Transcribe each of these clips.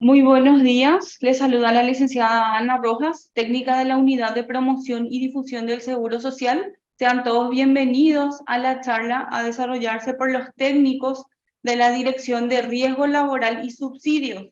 Muy buenos días, les saluda la licenciada Ana Rojas, técnica de la Unidad de Promoción y Difusión del Seguro Social. Sean todos bienvenidos a la charla a desarrollarse por los técnicos de la Dirección de Riesgo Laboral y Subsidios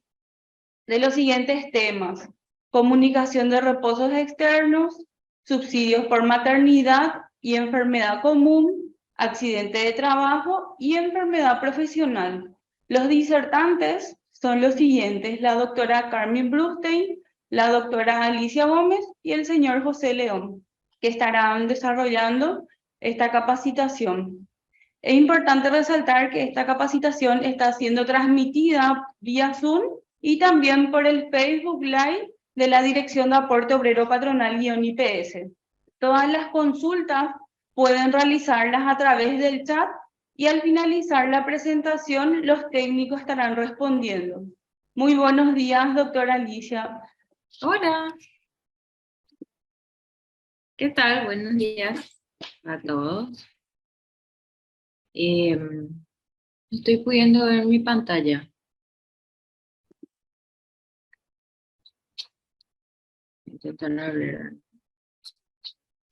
de los siguientes temas: comunicación de reposos externos, subsidios por maternidad y enfermedad común, accidente de trabajo y enfermedad profesional. Los disertantes son los siguientes: la doctora Carmen Brustein, la doctora Alicia Gómez y el señor José León, que estarán desarrollando esta capacitación. Es importante resaltar que esta capacitación está siendo transmitida vía Zoom y también por el Facebook Live de la Dirección de Aporte Obrero Patronal-IPS. Todas las consultas pueden realizarlas a través del chat y al finalizar la presentación los técnicos estarán respondiendo. Muy buenos días, doctora Alicia. Hola, ¿qué tal? Buenos días a todos. Estoy pudiendo ver mi pantalla. Intentar abrir.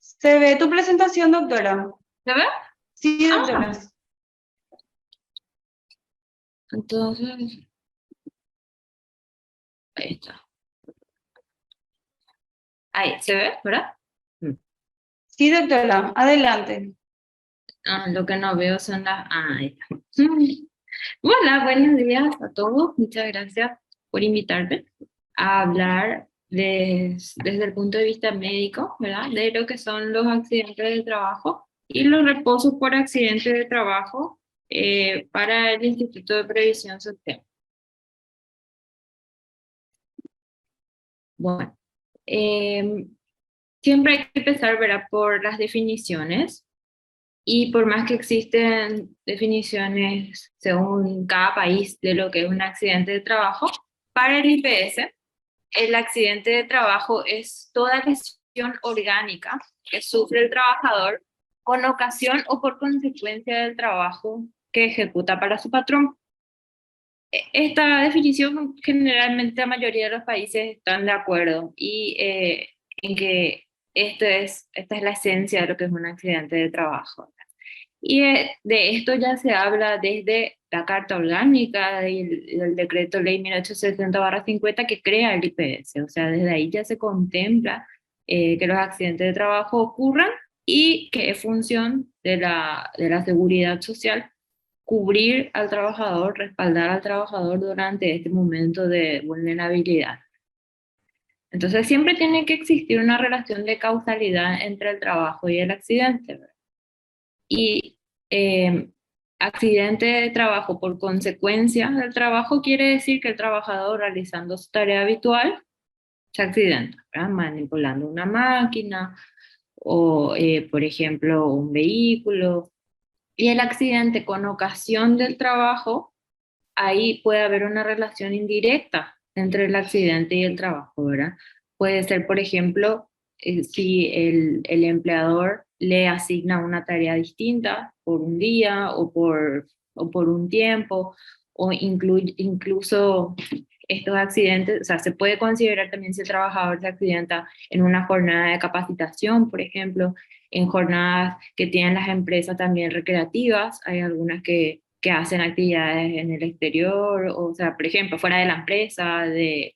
¿Se ve tu presentación, doctora? ¿Se ve? Sí, doctora. Ah, entonces, ahí está. Ahí, ¿se ve? ¿Verdad? Mm. Sí, doctora, adelante. Lo que no veo son las... ahí está. Hola, buenos días a todos. Muchas gracias por invitarme a hablar desde el punto de vista médico, ¿verdad? De lo que son los accidentes de trabajo y los reposos por accidente de trabajo para el Instituto de Previsión Social. Bueno, eh, siempre hay que empezar, ¿verdad?, por las definiciones. Y por más que existen definiciones según cada país de lo que es un accidente de trabajo, para el IPS, el accidente de trabajo es toda lesión orgánica que sufre el trabajador con ocasión o por consecuencia del trabajo que ejecuta para su patrón. Esta definición generalmente la mayoría de los países están de acuerdo en que esta es la esencia de lo que es un accidente de trabajo. Y de esto ya se habla desde la Carta Orgánica y el Decreto Ley 1860/50 que crea el IPS. O sea, desde ahí ya se contempla que los accidentes de trabajo ocurran y que es función de la seguridad social cubrir al trabajador, respaldar al trabajador durante este momento de vulnerabilidad. Entonces siempre tiene que existir una relación de causalidad entre el trabajo y el accidente, ¿verdad? Y eh, accidente de trabajo por consecuencia del trabajo quiere decir que el trabajador realizando su tarea habitual se accidenta, ¿verdad? Manipulando una máquina o, por ejemplo, un vehículo. Y el accidente con ocasión del trabajo, ahí puede haber una relación indirecta entre el accidente y el trabajo, ¿verdad? Puede ser, por ejemplo, si el empleador le asigna una tarea distinta por un día o por un tiempo, o incluso estos accidentes, o sea, se puede considerar también si el trabajador se accidenta en una jornada de capacitación, por ejemplo, en jornadas que tienen las empresas también recreativas, hay algunas que hacen actividades en el exterior, o sea, por ejemplo, fuera de la empresa, eh,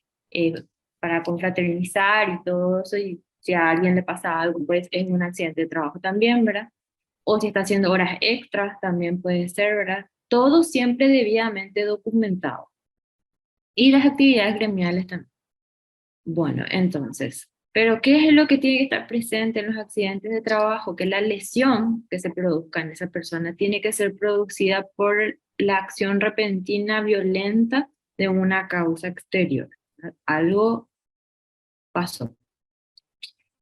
para confraternizar y todo eso, y si a alguien le pasa algo, pues es un accidente de trabajo también, ¿verdad? O si está haciendo horas extras, también puede ser, ¿verdad? Todo siempre debidamente documentado. Y las actividades gremiales también. Bueno, entonces, ¿pero qué es lo que tiene que estar presente en los accidentes de trabajo? Que la lesión que se produzca en esa persona tiene que ser producida por la acción repentina violenta de una causa exterior. Algo pasó.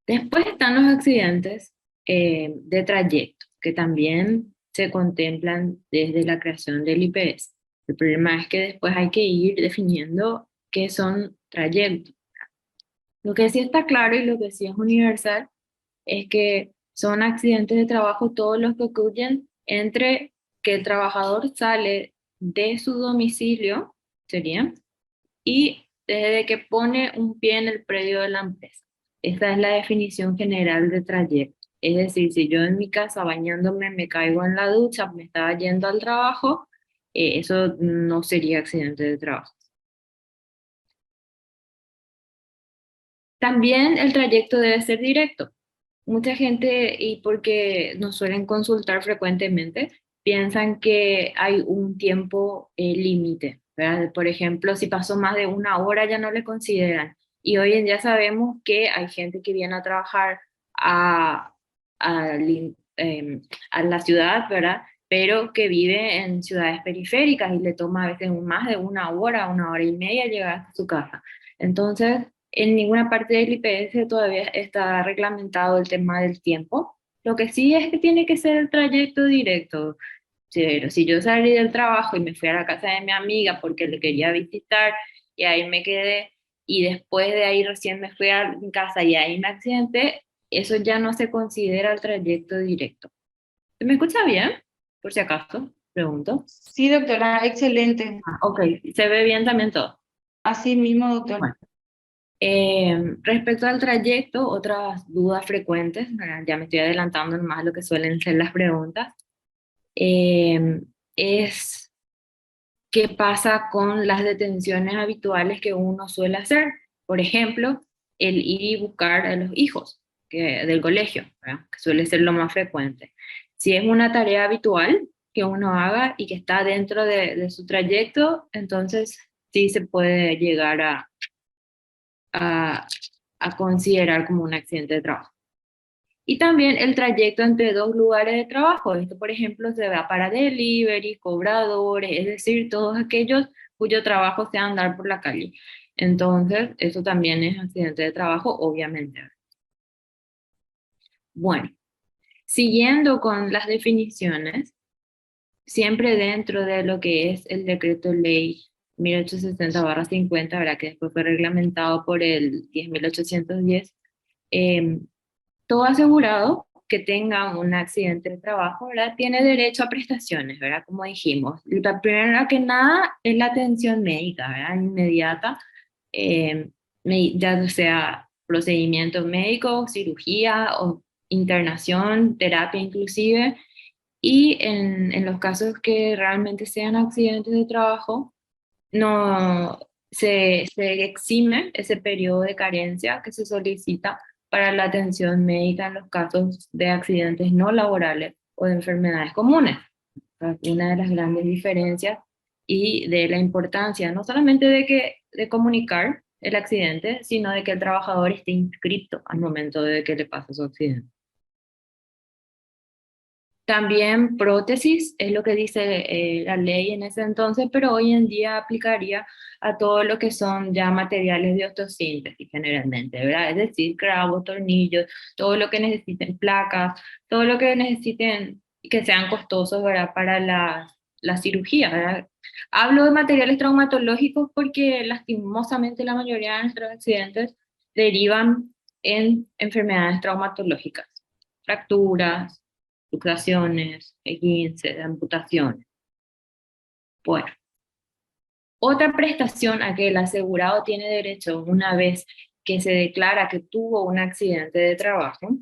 Después están los accidentes de trayecto, que también se contemplan desde la creación del IPS. El problema es que después hay que ir definiendo qué son trayectos. Lo que sí está claro y lo que sí es universal es que son accidentes de trabajo todos los que ocurren entre que el trabajador sale de su domicilio, sería, y desde que pone un pie en el predio de la empresa. Esta es la definición general de trayecto. Es decir, si yo en mi casa bañándome me caigo en la ducha, me estaba yendo al trabajo, eso no sería accidente de trabajo. También el trayecto debe ser directo. Mucha gente, y porque nos suelen consultar frecuentemente, piensan que hay un tiempo límite, ¿verdad? Por ejemplo, si pasó más de una hora ya no le consideran. Y hoy en día sabemos que hay gente que viene a trabajar a, a la ciudad, ¿verdad? Pero que vive en ciudades periféricas y le toma a veces más de una hora y media llegar hasta su casa. Entonces, en ninguna parte del IPS todavía está reglamentado el tema del tiempo. Lo que sí es que tiene que ser el trayecto directo. Pero si yo salí del trabajo y me fui a la casa de mi amiga porque le quería visitar y ahí me quedé y después de ahí recién me fui a mi casa y ahí me accidenté, eso ya no se considera el trayecto directo. ¿Se me escucha bien? Por si acaso, pregunto. Sí, doctora, excelente. Ah, ok, se ve bien también todo. Así mismo, doctora. Bueno. Respecto al trayecto, otras dudas frecuentes, ¿verdad? Ya me estoy adelantando más a lo que suelen ser las preguntas, eh, es qué pasa con las detenciones habituales que uno suele hacer. Por ejemplo, el ir y buscar a los hijos del colegio, ¿verdad? Que suele ser lo más frecuente. Si es una tarea habitual que uno haga y que está dentro de su trayecto, entonces sí se puede llegar a, a considerar como un accidente de trabajo. Y también el trayecto entre dos lugares de trabajo. Esto, por ejemplo, se da para delivery, cobradores, es decir, todos aquellos cuyo trabajo sea andar por la calle. Entonces, eso también es accidente de trabajo, obviamente. Bueno, siguiendo con las definiciones, siempre dentro de lo que es el decreto ley 1860/50, ¿verdad? Que después fue reglamentado por el 10.810, todo asegurado que tenga un accidente de trabajo, ¿verdad? Tiene derecho a prestaciones, ¿verdad? Como dijimos. La primera que nada es la atención médica, ¿verdad? Inmediata, eh, ya sea procedimiento médico, cirugía o internación, terapia inclusive. Y en los casos que realmente sean accidentes de trabajo, no se exime ese periodo de carencia que se solicita para la atención médica en los casos de accidentes no laborales o de enfermedades comunes. Una de las grandes diferencias y de la importancia no solamente de comunicar el accidente, sino de que el trabajador esté inscrito al momento de que le pasa su accidente. También prótesis es lo que dice la ley en ese entonces, pero hoy en día aplicaría a todo lo que son ya materiales de osteosíntesis generalmente, ¿verdad? Es decir, clavos, tornillos, todo lo que necesiten placas, todo lo que necesiten que sean costosos, ¿verdad? Para la cirugía, ¿verdad? Hablo de materiales traumatológicos porque lastimosamente la mayoría de nuestros accidentes derivan en enfermedades traumatológicas, fracturas, luxaciones, esguinces, amputaciones. Bueno, otra prestación a que el asegurado tiene derecho una vez que se declara que tuvo un accidente de trabajo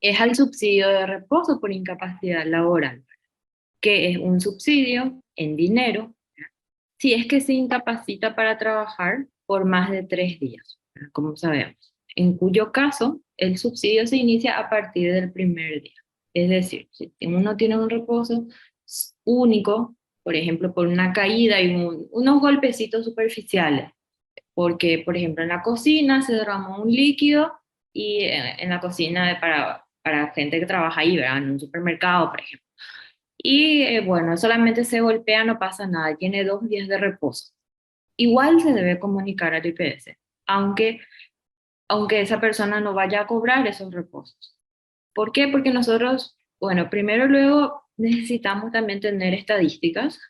es al subsidio de reposo por incapacidad laboral, que es un subsidio en dinero si es que se incapacita para trabajar por más de 3 días, como sabemos, en cuyo caso el subsidio se inicia a partir del primer día. Es decir, si uno tiene un reposo único, por ejemplo, por una caída y unos golpecitos superficiales, porque, por ejemplo, en la cocina se derramó un líquido y en la cocina para gente que trabaja ahí, ¿verdad? En un supermercado, por ejemplo. Y bueno, solamente se golpea, no pasa nada, tiene 2 días de reposo. Igual se debe comunicar al IPS, aunque esa persona no vaya a cobrar esos reposos. ¿Por qué? Porque nosotros, bueno, primero luego necesitamos también tener estadísticas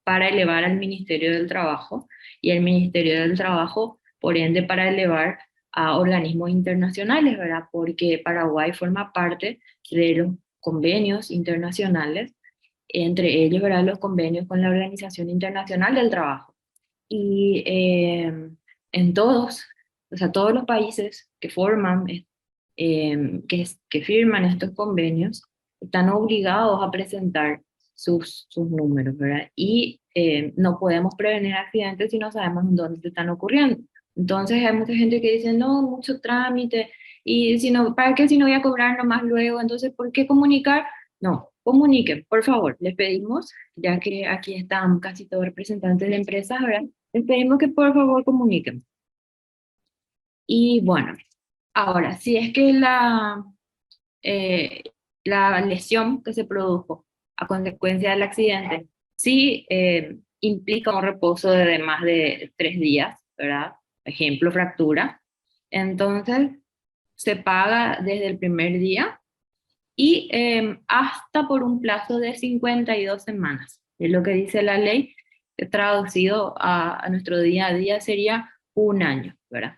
para elevar al Ministerio del Trabajo y el Ministerio del Trabajo, por ende, para elevar a organismos internacionales, ¿verdad? Porque Paraguay forma parte de los convenios internacionales, entre ellos, ¿verdad? Los convenios con la Organización Internacional del Trabajo. Y en todos, o sea, todos los países que forman, que firman estos convenios, están obligados a presentar sus números, ¿verdad? Y no podemos prevenir accidentes si no sabemos dónde se están ocurriendo. Entonces hay mucha gente que dice, no, mucho trámite, y si no, ¿para qué si no voy a cobrar nomás luego? Entonces, ¿por qué comunicar? No, comuniquen, por favor, les pedimos, ya que aquí están casi todos representantes de empresas, ¿verdad? Les pedimos que por favor comuniquen. Y bueno, ahora, si es que la lesión que se produjo a consecuencia del accidente sí implica un reposo de más de 3 días, ¿verdad? Ejemplo, fractura. Entonces, se paga desde el primer día y hasta por un plazo de 52 semanas. Es lo que dice la ley, que traducido a nuestro día a día sería un año, ¿verdad?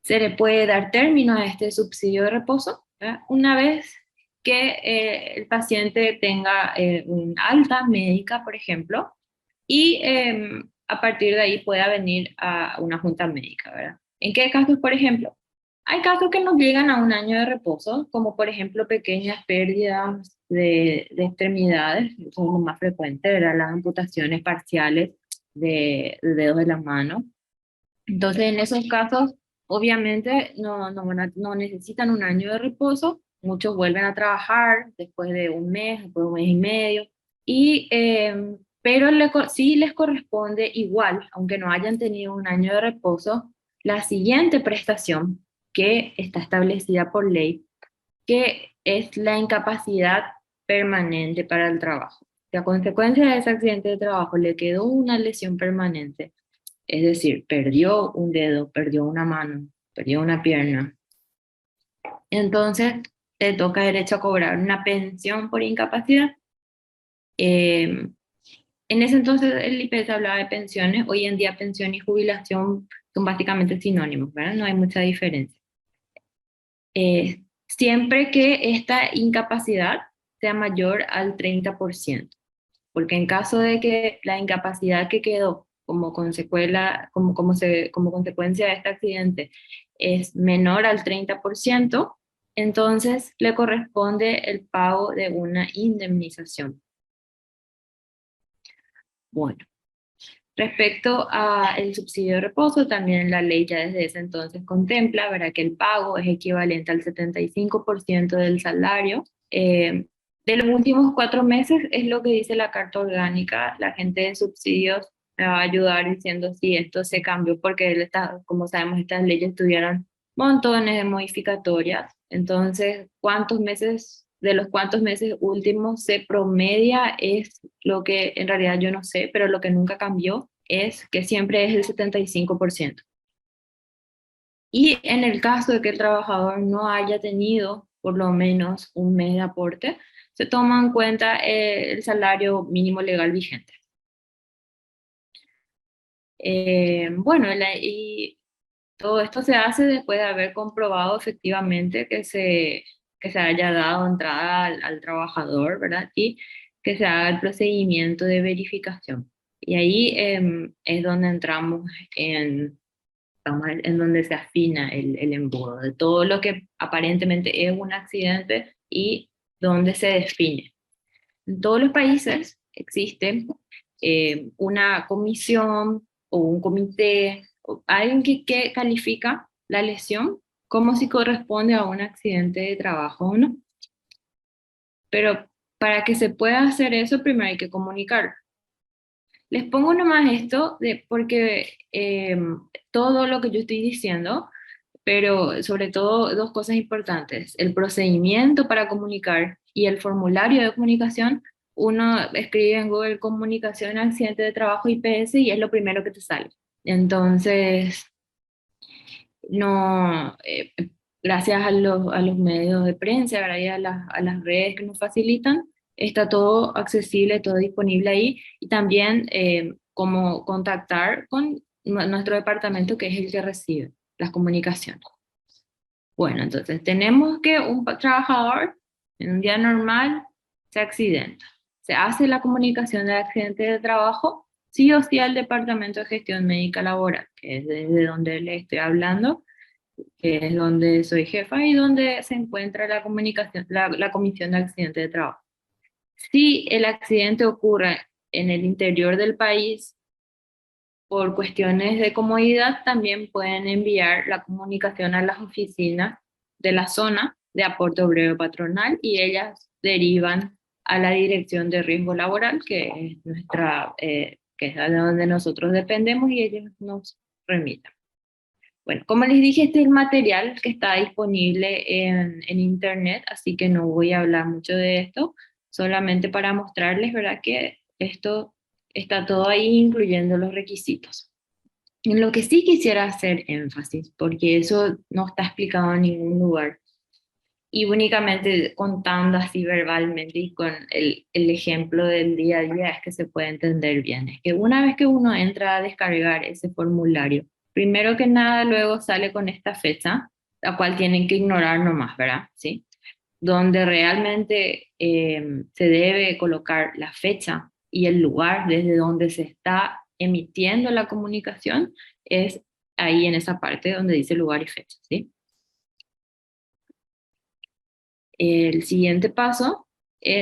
Se le puede dar término a este subsidio de reposo, ¿verdad? Una vez que el paciente tenga un alta médica, por ejemplo, y a partir de ahí pueda venir a una junta médica, ¿verdad? ¿En qué casos, por ejemplo? Hay casos que nos llegan a un año de reposo, como por ejemplo pequeñas pérdidas de extremidades, son lo más frecuente, ¿verdad? Las amputaciones parciales de dedos de la mano. Entonces, en esos casos, obviamente, no necesitan un año de reposo, muchos vuelven a trabajar después de un mes, después de un mes y medio, y, pero sí les corresponde igual, aunque no hayan tenido un año de reposo, la siguiente prestación que está establecida por ley, que es la incapacidad permanente para el trabajo. Si a consecuencia de ese accidente de trabajo le quedó una lesión permanente, es decir, perdió un dedo, perdió una mano, perdió una pierna, entonces te toca derecho a cobrar una pensión por incapacidad. Eh, en ese entonces el IPS hablaba de pensiones, hoy en día pensión y jubilación son básicamente sinónimos, ¿verdad? No hay mucha diferencia. Siempre que esta incapacidad sea mayor al 30%, porque en caso de que la incapacidad que quedó como consecuencia de este accidente es menor al 30%, entonces le corresponde el pago de una indemnización. Bueno, respecto al subsidio de reposo, también la ley ya desde ese entonces contempla, ¿verdad?, que el pago es equivalente al 75% del salario. De los últimos 4 meses es lo que dice la Carta Orgánica. La gente de subsidios me va a ayudar diciendo si esto se cambió, porque como sabemos, estas leyes tuvieron montones de modificatorias. Entonces, de los cuántos meses últimos se promedia es lo que en realidad yo no sé, pero lo que nunca cambió es que siempre es el 75%. Y en el caso de que el trabajador no haya tenido por lo menos un mes de aporte, se toma en cuenta el salario mínimo legal vigente. Y todo esto se hace después de haber comprobado efectivamente que se haya dado entrada al trabajador, ¿verdad? Y que se haga el procedimiento de verificación. Y ahí es donde entramos en donde se afina el embudo de todo lo que aparentemente es un accidente y donde se define. En todos los países existe una comisión o un comité, o alguien que califica la lesión como si corresponde a un accidente de trabajo o no. Pero para que se pueda hacer eso, primero hay que comunicar. Les pongo nomás esto porque todo lo que yo estoy diciendo, pero sobre todo dos cosas importantes: el procedimiento para comunicar y el formulario de comunicación. Uno escribe en Google comunicación accidente de trabajo IPS y es lo primero que te sale. Entonces, no, gracias a los medios de prensa, ¿verdad?, y a las redes que nos facilitan, está todo accesible, todo disponible ahí, y también cómo contactar con nuestro departamento, que es el que recibe las comunicaciones. Bueno, entonces tenemos que un trabajador en un día normal se accidenta, se hace la comunicación del accidente de trabajo, sí o sí al Departamento de Gestión Médica Laboral, que es desde donde le estoy hablando, que es donde soy jefa y donde se encuentra la comunicación, la Comisión de Accidentes de Trabajo. Si el accidente ocurre en el interior del país, por cuestiones de comodidad, también pueden enviar la comunicación a las oficinas de la zona de aporte obrero patronal y ellas derivan a la Dirección de Riesgo Laboral, que es que es de donde nosotros dependemos y ellos nos remiten. Bueno, como les dije, este es el material que está disponible en internet, así que no voy a hablar mucho de esto, solamente para mostrarles, ¿verdad?, que esto está todo ahí, incluyendo los requisitos. En lo que sí quisiera hacer énfasis, porque eso no está explicado en ningún lugar, y únicamente contando así verbalmente y con el ejemplo del día a día es que se puede entender bien. Es que una vez que uno entra a descargar ese formulario, primero que nada luego sale con esta fecha, la cual tienen que ignorar nomás, ¿verdad? ¿Sí? Donde realmente se debe colocar la fecha y el lugar desde donde se está emitiendo la comunicación, es ahí en esa parte donde dice lugar y fecha, ¿sí? El siguiente paso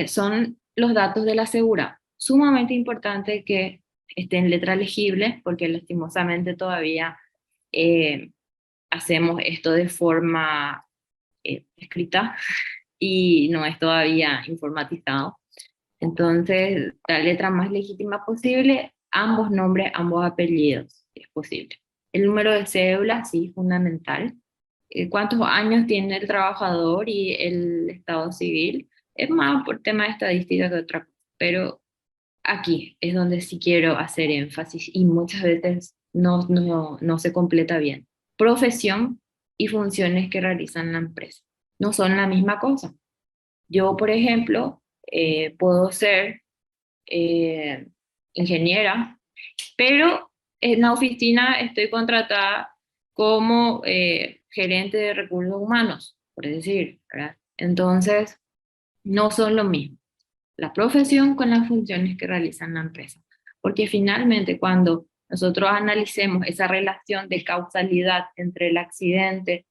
son los datos del asegurado. Sumamente importante que esté en letra legible, porque lastimosamente todavía eh, hacemos esto de forma escrita y no es todavía informatizado. Entonces, la letra más legítima posible, ambos nombres, ambos apellidos, si es posible. El número de cédula, sí, fundamental. Cuántos años tiene el trabajador y el estado civil. Es más por tema de estadística que otra cosa, pero aquí es donde sí quiero hacer énfasis y muchas veces no se completa bien. Profesión y funciones que realizan la empresa. No son la misma cosa. Yo, por ejemplo, puedo ser eh, ingeniera, pero en la oficina estoy contratada como gerente de recursos humanos, por decir, ¿verdad? Entonces, no son lo mismo la profesión con las funciones que realizan la empresa. Porque finalmente, cuando nosotros analicemos esa relación de causalidad entre el accidente,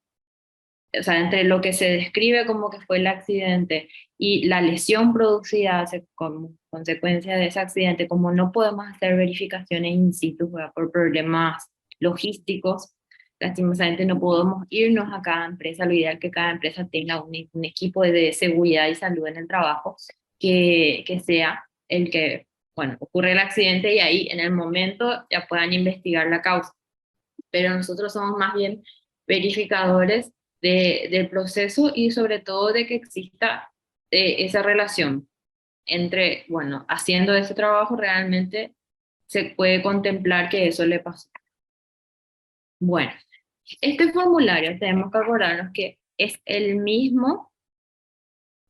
o sea, entre lo que se describe como que fue el accidente y la lesión producida como consecuencia de ese accidente, como no podemos hacer verificaciones in situ, ¿verdad?, por problemas logísticos, lastimosamente no podemos irnos a cada empresa. Lo ideal es que cada empresa tenga un equipo de seguridad y salud en el trabajo que sea el que, bueno, ocurre el accidente y ahí en el momento ya puedan investigar la causa. Pero nosotros somos más bien verificadores del proceso y sobre todo de que exista esa relación entre, bueno, haciendo ese trabajo realmente se puede contemplar que eso le pasó. Bueno, este formulario tenemos que acordarnos que es el mismo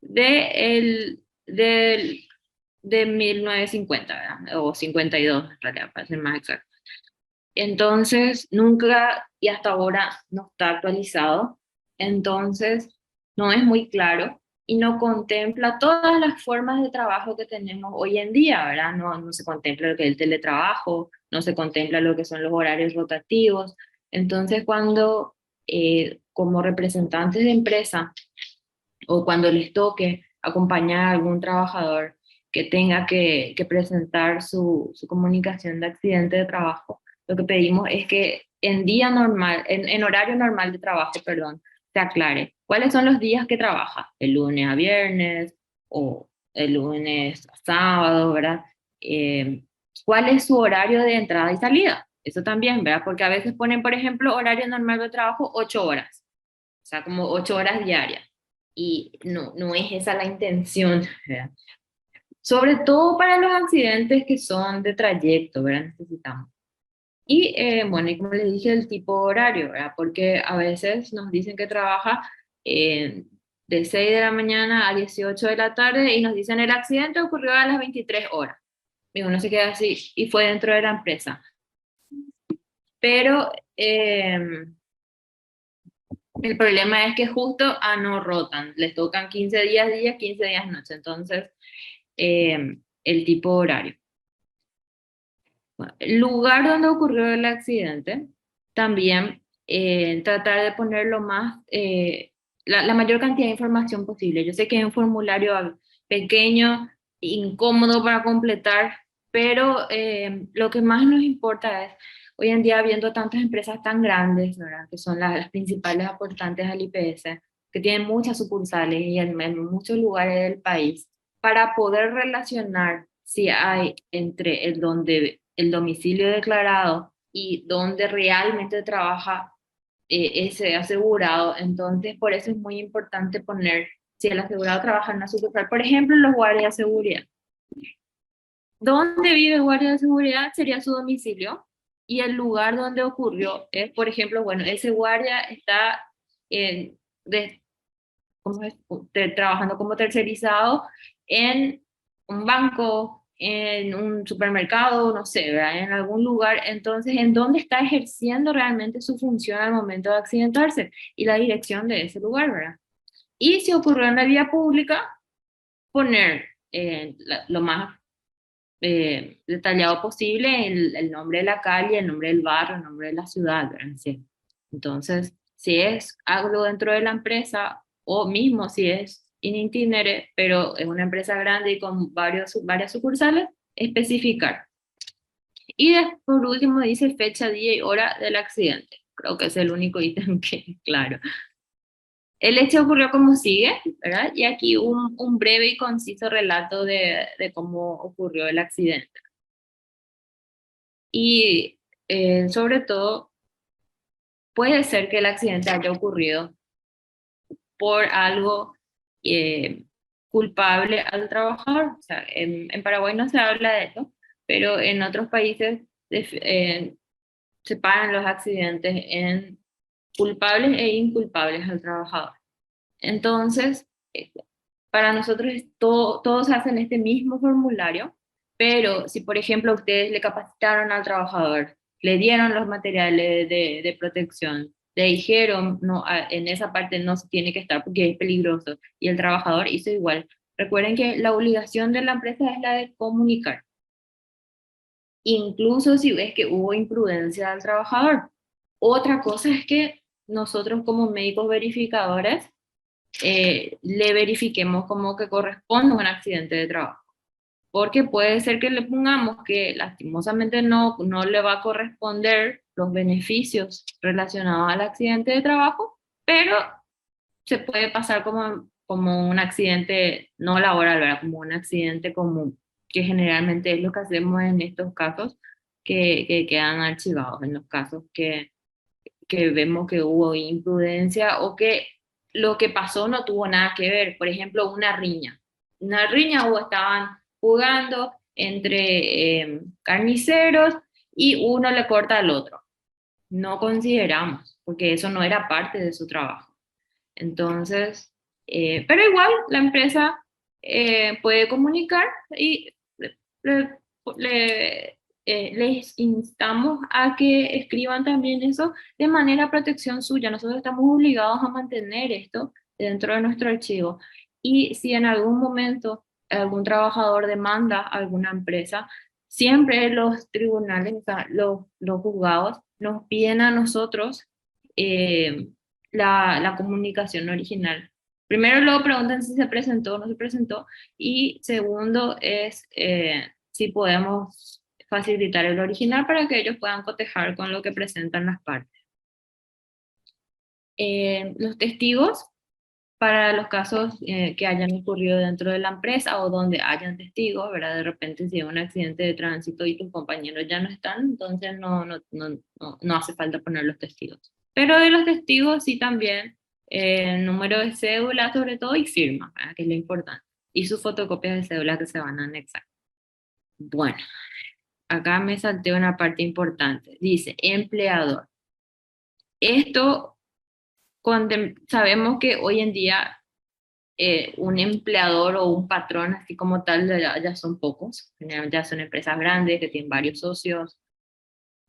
de 1950, ¿verdad? O 52 en realidad, para ser más exacto. Entonces, nunca y hasta ahora no está actualizado, entonces no es muy claro y no contempla todas las formas de trabajo que tenemos hoy en día, ¿verdad? No se contempla lo que es el teletrabajo, no se contempla lo que son los horarios rotativos. Entonces, cuando como representantes de empresa o cuando les toque acompañar a algún trabajador que tenga que presentar su comunicación de accidente de trabajo, lo que pedimos es que en día normal, en horario normal de trabajo, perdón, se aclare cuáles son los días que trabaja, el lunes a viernes o el lunes a sábado, ¿verdad? ¿Cuál es su horario de entrada y salida? Eso también, ¿verdad? Porque a veces ponen, por ejemplo, horario normal de trabajo 8 horas, o sea, como 8 horas diarias. Y no es esa la intención, ¿verdad? Sobre todo para los accidentes que son de trayecto, ¿verdad? Necesitamos. Y bueno, y como les dije, el tipo horario, ¿verdad? Porque a veces nos dicen que trabaja de 6 de la mañana a 18 de la tarde y nos dicen el accidente ocurrió a las 23 horas. Y uno se queda así y fue dentro de la empresa. Pero el problema es que justo no rotan, les tocan 15 días, 15 días noche, entonces el tipo horario. Bueno, el lugar donde ocurrió el accidente, también tratar de poner lo más, la mayor cantidad de información posible. Yo sé que es un formulario pequeño, incómodo para completar, pero lo que más nos importa es, hoy en día habiendo tantas empresas tan grandes, ¿verdad? Que son las principales aportantes al IPS, que tienen muchas sucursales y en muchos lugares del país, para poder relacionar si hay entre el domicilio declarado y donde realmente trabaja ese asegurado. Entonces, por eso es muy importante poner si el asegurado trabaja en una sucursal, por ejemplo, los guardias de seguridad. ¿Dónde vive el guardia de seguridad? Sería su domicilio, y el lugar donde ocurrió es, por ejemplo, bueno, ese guardia está en, de, ¿cómo es? Trabajando como tercerizado en un banco, en un supermercado, no sé, ¿verdad? En algún lugar. Entonces, ¿en dónde está ejerciendo realmente su función al momento de accidentarse? Y la dirección de ese lugar, ¿verdad? Y si ocurrió en la vía pública, poner lo más detallado posible el nombre de la calle, el nombre del barrio, el nombre de la ciudad, ¿verdad? Sí. Entonces, si es algo dentro de la empresa, o mismo si es in itinere, pero es una empresa grande y con varias sucursales, especificar. Y por último dice fecha, día y hora del accidente. Creo que es el único ítem que, claro. El hecho ocurrió como sigue, ¿verdad? Y aquí un breve y conciso relato de cómo ocurrió el accidente. Y sobre todo, puede ser que el accidente haya ocurrido por algo eh, culpable al trabajador. O sea, en Paraguay no se habla de eso, pero en otros países separan los accidentes en culpables e inculpables al trabajador. Entonces, para nosotros todos hacen este mismo formulario, pero si por ejemplo ustedes le capacitaron al trabajador, le dieron los materiales de protección, le dijeron, no, en esa parte no se tiene que estar porque es peligroso, y el trabajador hizo igual. Recuerden que la obligación de la empresa es la de comunicar, incluso si ves que hubo imprudencia del trabajador. Otra cosa es que nosotros como médicos verificadores le verifiquemos como que corresponde a un accidente de trabajo. Porque puede ser que le pongamos que lastimosamente no le va a corresponder los beneficios relacionados al accidente de trabajo, pero se puede pasar como un accidente no laboral, ¿verdad? Como un accidente común, que generalmente es lo que hacemos en estos casos que quedan archivados, en los casos que vemos que hubo imprudencia o que lo que pasó no tuvo nada que ver. Por ejemplo, una riña. Una riña o estaban jugando entre carniceros y uno le corta al otro. No consideramos, porque eso no era parte de su trabajo. Entonces, pero igual la empresa puede comunicar y le, les instamos a que escriban también eso de manera protección suya. Nosotros estamos obligados a mantener esto dentro de nuestro archivo. Y si en algún momento algún trabajador demanda a alguna empresa, siempre los tribunales, o sea, los juzgados, nos piden a nosotros la comunicación original. Primero luego preguntan si se presentó o no se presentó, y segundo es si podemos facilitar el original para que ellos puedan cotejar con lo que presentan las partes. Los testigos, para los casos que hayan ocurrido dentro de la empresa o donde hayan testigos, ¿verdad? De repente si hay un accidente de tránsito y tus compañeros ya no están, entonces no hace falta poner los testigos. Pero de los testigos sí también número de cédula sobre todo y firma, ¿verdad? Que es lo importante. Y sus fotocopias de cédula que se van a anexar. Bueno, acá me salté una parte importante. Dice, empleador. Esto, sabemos que hoy en día un empleador o un patrón, así como tal, ya son pocos. Ya son empresas grandes que tienen varios socios.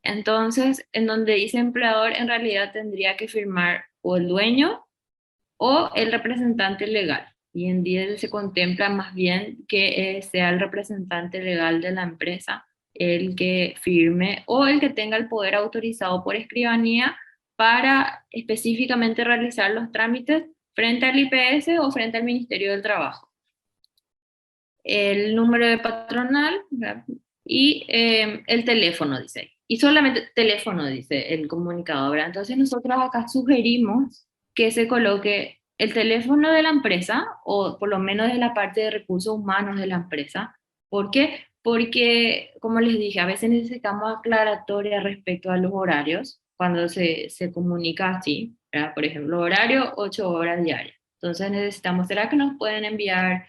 Entonces, en donde dice empleador, en realidad tendría que firmar o el dueño o el representante legal. Y en día se contempla más bien que sea el representante legal de la empresa el que firme o el que tenga el poder autorizado por escribanía para específicamente realizar los trámites frente al IPS o frente al Ministerio del Trabajo. El número de patronal, ¿verdad? Y el teléfono, dice. Y solamente teléfono, dice el comunicado, ¿verdad? Entonces nosotros acá sugerimos que se coloque el teléfono de la empresa, o por lo menos de la parte de recursos humanos de la empresa. ¿Por qué? Porque, como les dije, a veces necesitamos aclaratoria respecto a los horarios, cuando se comunica así, ¿verdad? Por ejemplo, horario 8 horas diarias. Entonces necesitamos, ¿será que nos pueden enviar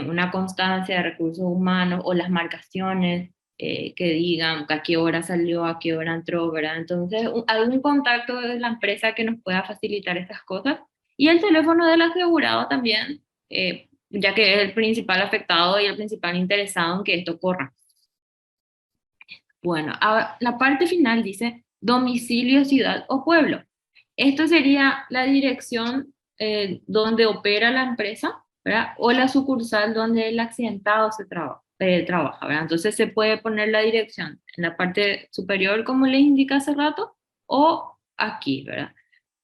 una constancia de recursos humanos o las marcaciones que digan a qué hora salió, a qué hora entró, ¿verdad? Entonces, algún contacto de la empresa que nos pueda facilitar estas cosas. Y el teléfono del asegurado también, ya que es el principal afectado y el principal interesado en que esto corra. Bueno, la parte final dice domicilio, ciudad o pueblo. Esto sería la dirección donde opera la empresa, ¿verdad? O la sucursal donde el accidentado trabaja, ¿verdad? Entonces se puede poner la dirección en la parte superior, como les indica hace rato, o aquí, ¿verdad?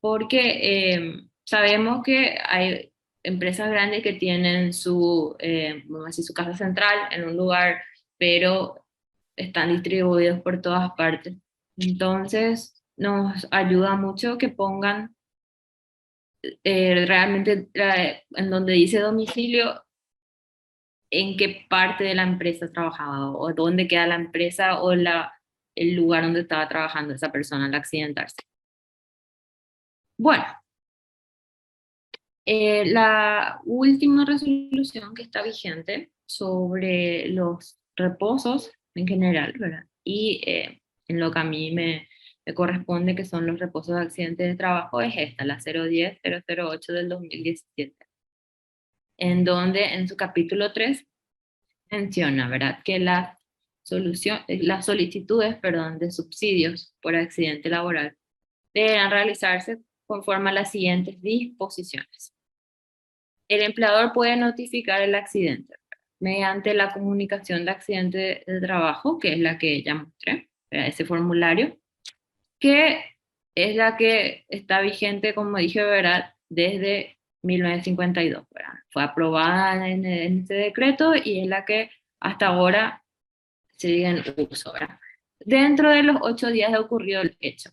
Porque sabemos que hay empresas grandes que tienen vamos a decir, su casa central en un lugar, pero están distribuidos por todas partes. Entonces, nos ayuda mucho que pongan realmente en donde dice domicilio, en qué parte de la empresa trabajaba, o dónde queda la empresa o el lugar donde estaba trabajando esa persona al accidentarse. Bueno, la última resolución que está vigente sobre los reposos en general, ¿verdad? Y en lo que a mí me corresponde, que son los reposos de accidentes de trabajo, es esta, la 010-008 del 2017, en donde en su capítulo 3 menciona, ¿verdad?, que las solicitudes, perdón, de subsidios por accidente laboral deberán realizarse conforme a las siguientes disposiciones. El empleador puede notificar el accidente mediante la comunicación de accidente de trabajo, que es la que ya mostré, ese formulario, que es la que está vigente, como dije, ¿verdad?, desde 1952, ¿verdad? Fue aprobada en este decreto y es la que hasta ahora sigue en uso, ¿verdad? Dentro de los 8 días de ocurrido el hecho.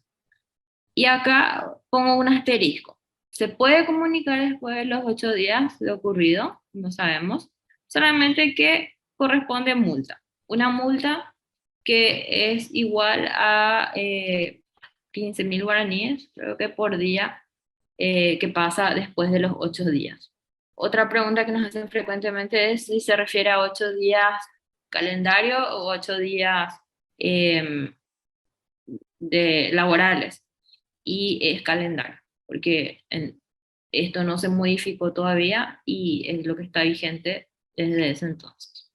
Y acá pongo un asterisco. Se puede comunicar después de los 8 días de ocurrido, no sabemos, solamente que corresponde multa. Una multa que es igual a 15.000 guaraníes, creo que por día, que pasa después de los 8 días. Otra pregunta que nos hacen frecuentemente es si se refiere a 8 días calendario o 8 días laborales. Y es calendario, porque esto no se modificó todavía y es lo que está vigente desde ese entonces.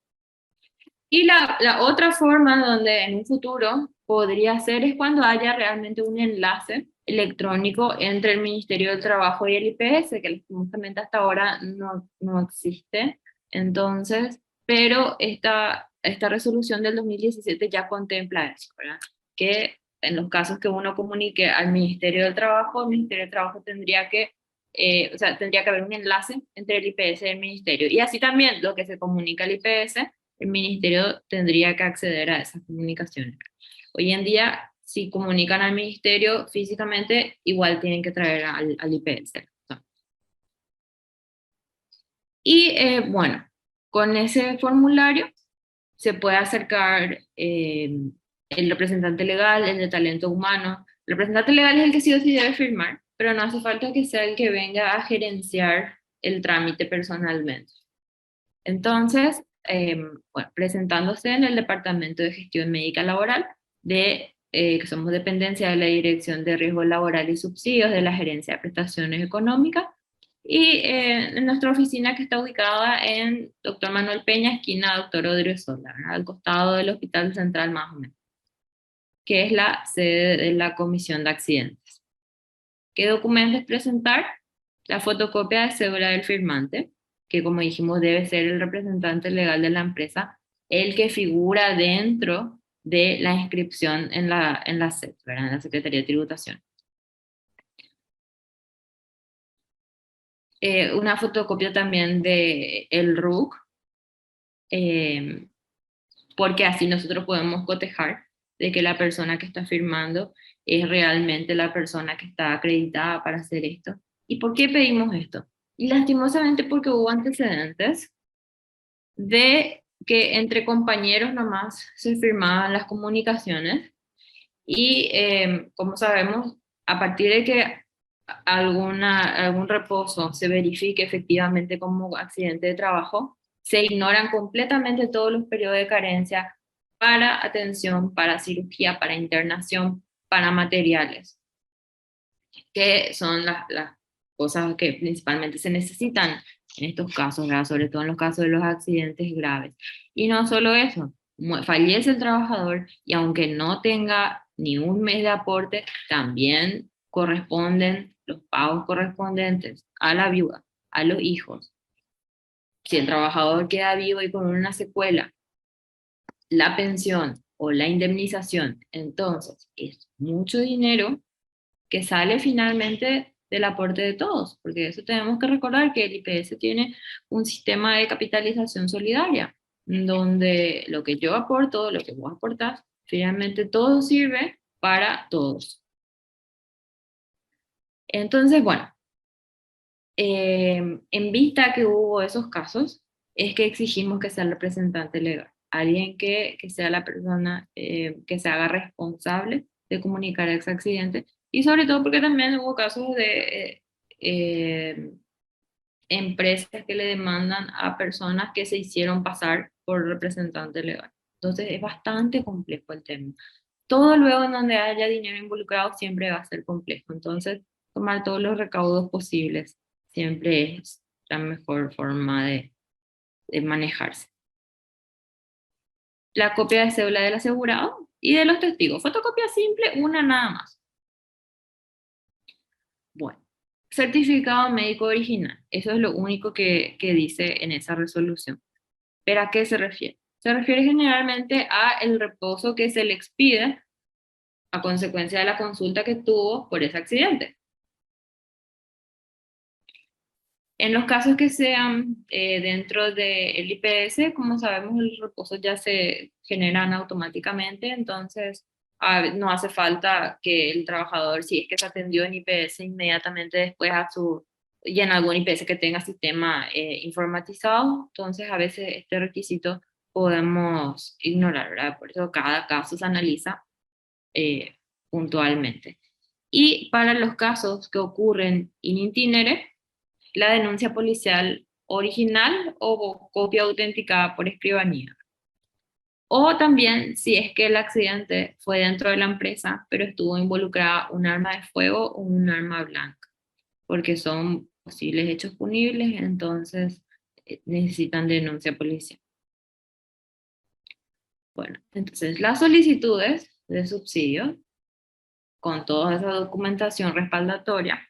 Y la otra forma donde en un futuro podría ser es cuando haya realmente un enlace electrónico entre el Ministerio del Trabajo y el IPS, que justamente hasta ahora no existe. Entonces, pero esta resolución del 2017 ya contempla eso, ¿verdad? Que en los casos que uno comunique al Ministerio del Trabajo, el Ministerio del Trabajo tendría que haber un enlace entre el IPS y el Ministerio. Y así también lo que se comunica al IPS, el Ministerio tendría que acceder a esas comunicaciones. Hoy en día, si comunican al Ministerio físicamente, igual tienen que traer al IPS. Y bueno, con ese formulario se puede acercar el representante legal, el de talento humano. El representante legal es el que sí o sí debe firmar, pero no hace falta que sea el que venga a gerenciar el trámite personalmente. Entonces, bueno, presentándose en el Departamento de Gestión Médica Laboral, que somos dependencia de la Dirección de Riesgo Laboral y Subsidios de la Gerencia de Prestaciones Económicas, y en nuestra oficina, que está ubicada en Dr. Manuel Peña, esquina Dr. Odriozola, al costado del Hospital Central más o menos, que es la sede de la Comisión de Accidentes. ¿Qué documentos presentar? La fotocopia de cédula del firmante, que como dijimos debe ser el representante legal de la empresa, el que figura dentro de la inscripción en la SET, ¿verdad? En la Secretaría de Tributación. Una fotocopia también de el RUC, porque así nosotros podemos cotejar de que la persona que está firmando es realmente la persona que está acreditada para hacer esto. ¿Y por qué pedimos esto? Y lastimosamente porque hubo antecedentes de que entre compañeros nomás se firmaban las comunicaciones y como sabemos, a partir de que algún reposo se verifique efectivamente como accidente de trabajo, se ignoran completamente todos los periodos de carencia para atención, para cirugía, para internación, para materiales, que son las cosas que principalmente se necesitan en estos casos, ¿verdad? Sobre todo en los casos de los accidentes graves. Y no solo eso, fallece el trabajador y aunque no tenga ni un mes de aporte, también corresponden los pagos correspondientes a la viuda, a los hijos. Si el trabajador queda vivo y con una secuela, la pensión o la indemnización, entonces es mucho dinero que sale finalmente del aporte de todos, porque eso tenemos que recordar que el IPS tiene un sistema de capitalización solidaria, donde lo que yo aporto, lo que vos aportás, finalmente todo sirve para todos. Entonces, bueno, en vista que hubo esos casos, es que exigimos que sea el representante legal, alguien que sea la persona que se haga responsable de comunicar ese accidente, y sobre todo porque también hubo casos de empresas que le demandan a personas que se hicieron pasar por representante legal. Entonces es bastante complejo el tema. Todo luego en donde haya dinero involucrado siempre va a ser complejo. Entonces, tomar todos los recaudos posibles siempre es la mejor forma de manejarse. La copia de cédula del asegurado y de los testigos. Fotocopia simple, una nada más. Bueno, certificado médico original. Eso es lo único que dice en esa resolución. ¿Pero a qué se refiere? Se refiere generalmente a el reposo que se le expide a consecuencia de la consulta que tuvo por ese accidente. En los casos que sean dentro del IPS, como sabemos, los reposos ya se generan automáticamente, entonces no hace falta que el trabajador, si es que se atendió en IPS, inmediatamente después y en algún IPS que tenga sistema informatizado, entonces a veces este requisito podemos ignorar, ¿verdad? Por eso cada caso se analiza puntualmente. Y para los casos que ocurren in itinere, la denuncia policial original o copia autenticada por escribanía. O también si es que el accidente fue dentro de la empresa, pero estuvo involucrada un arma de fuego o un arma blanca, porque son posibles hechos punibles, entonces necesitan denuncia policial. Bueno, entonces las solicitudes de subsidio, con toda esa documentación respaldatoria,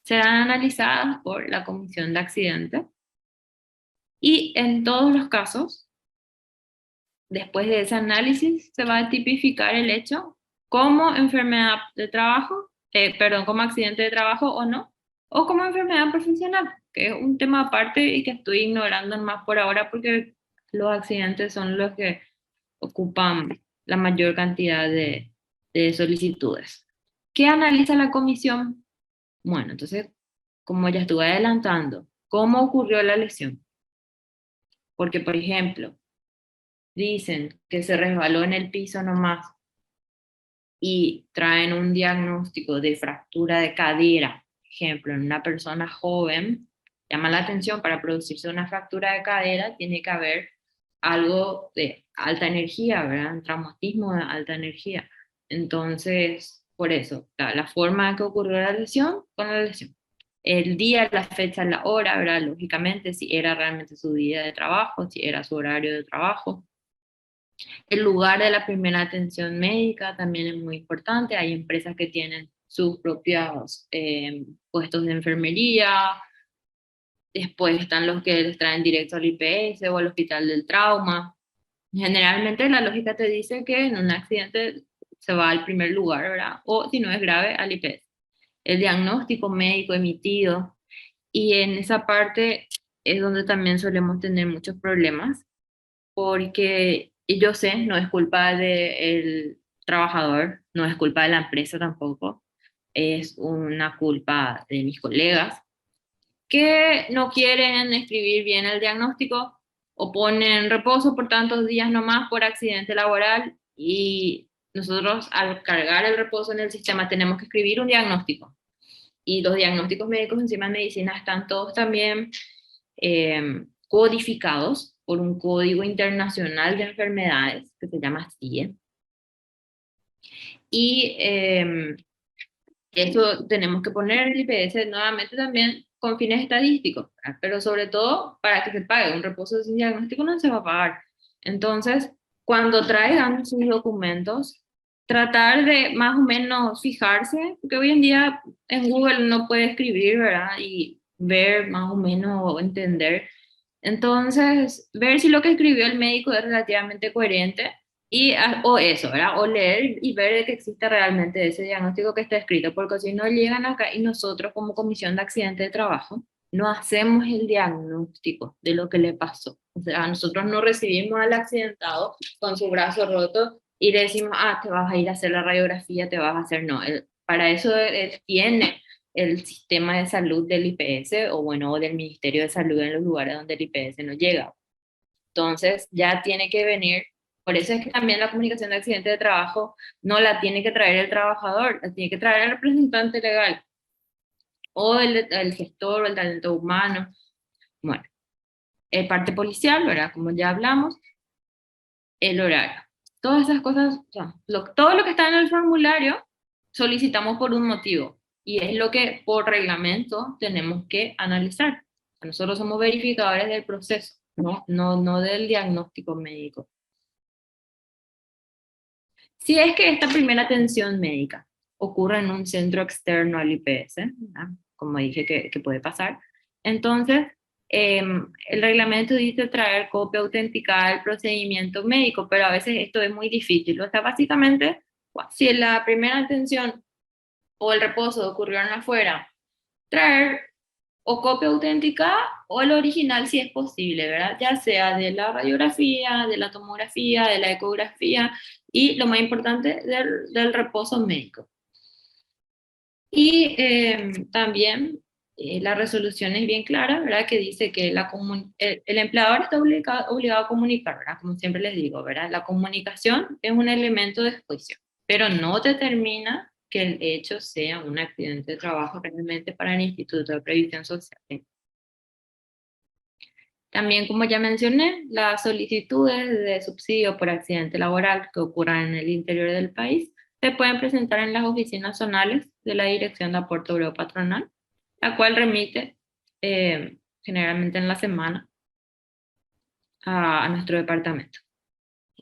serán analizadas por la Comisión de Accidentes y en todos los casos, después de ese análisis, se va a tipificar el hecho como enfermedad de trabajo, como accidente de trabajo o no, o como enfermedad profesional, que es un tema aparte y que estoy ignorando más por ahora porque los accidentes son los que ocupan la mayor cantidad de solicitudes. ¿Qué analiza la comisión? Bueno, entonces, como ya estuve adelantando, ¿cómo ocurrió la lesión? Porque, por ejemplo, dicen que se resbaló en el piso nomás y traen un diagnóstico de fractura de cadera, por ejemplo, en una persona joven, llama la atención, para producirse una fractura de cadera tiene que haber algo de alta energía, ¿verdad? Un traumatismo de alta energía. Entonces, por eso, la forma en que ocurrió la lesión, con la lesión. El día, la fecha, la hora, ¿verdad? Lógicamente, si era realmente su día de trabajo, si era su horario de trabajo. El lugar de la primera atención médica también es muy importante. Hay empresas que tienen sus propios puestos de enfermería. Después están los que les traen directo al IPS o al hospital del trauma. Generalmente la lógica te dice que en un accidente se va al primer lugar, ¿verdad? O si no es grave, al IPS. El diagnóstico médico emitido. Y en esa parte es donde también solemos tener muchos problemas, porque yo sé, no es culpa del trabajador, no es culpa de la empresa tampoco, es una culpa de mis colegas que no quieren escribir bien el diagnóstico o ponen reposo por tantos días nomás por accidente laboral, y nosotros al cargar el reposo en el sistema tenemos que escribir un diagnóstico. Y los diagnósticos médicos encima en medicina están todos también codificados por un código internacional de enfermedades que se llama CIE. Y eso tenemos que poner el IPS nuevamente también con fines estadísticos, ¿verdad? Pero sobre todo para que se pague. Un reposo sin diagnóstico no se va a pagar. Entonces, cuando traigan sus documentos, tratar de más o menos fijarse, porque hoy en día en Google no puede escribir, ¿verdad? Y ver más o menos, entender. Entonces, ver si lo que escribió el médico es relativamente coherente y, o eso, ¿verdad? O leer y ver que existe realmente ese diagnóstico que está escrito, porque si no llegan acá y nosotros como comisión de accidente de trabajo no hacemos el diagnóstico de lo que le pasó. O sea, nosotros no recibimos al accidentado con su brazo roto y le decimos, ah, te vas a ir a hacer la radiografía, te vas a hacer, no, para eso él tiene el sistema de salud del IPS o bueno, del Ministerio de Salud en los lugares donde el IPS no llega. Entonces ya tiene que venir, por eso es que también la comunicación de accidente de trabajo no la tiene que traer el trabajador, la tiene que traer el representante legal o el gestor o el talento humano. Bueno, el parte policial, ¿verdad? Como ya hablamos, el horario. Todas esas cosas, o sea, todo lo que está en el formulario solicitamos por un motivo y es lo que por reglamento tenemos que analizar. Nosotros somos verificadores del proceso, no del diagnóstico médico. Si es que esta primera atención médica ocurre en un centro externo al IPS, ¿verdad? Como dije que puede pasar, entonces el reglamento dice traer copia autenticada del procedimiento médico, pero a veces esto es muy difícil. O sea, básicamente, si la primera atención o el reposo ocurrieron afuera, traer o copia auténtica o el original si es posible, ¿verdad? Ya sea de la radiografía, de la tomografía, de la ecografía y lo más importante, del reposo médico. Y también la resolución es bien clara, ¿verdad? Que dice que el empleador está obligado a comunicar, ¿verdad? Como siempre les digo, ¿verdad? La comunicación es un elemento de juicio, pero no determina que el hecho sea un accidente de trabajo realmente para el Instituto de Previsión Social. También, como ya mencioné, las solicitudes de subsidio por accidente laboral que ocurran en el interior del país se pueden presentar en las oficinas zonales de la Dirección de Aporte Obrero Patronal, la cual remite generalmente en la semana a nuestro departamento.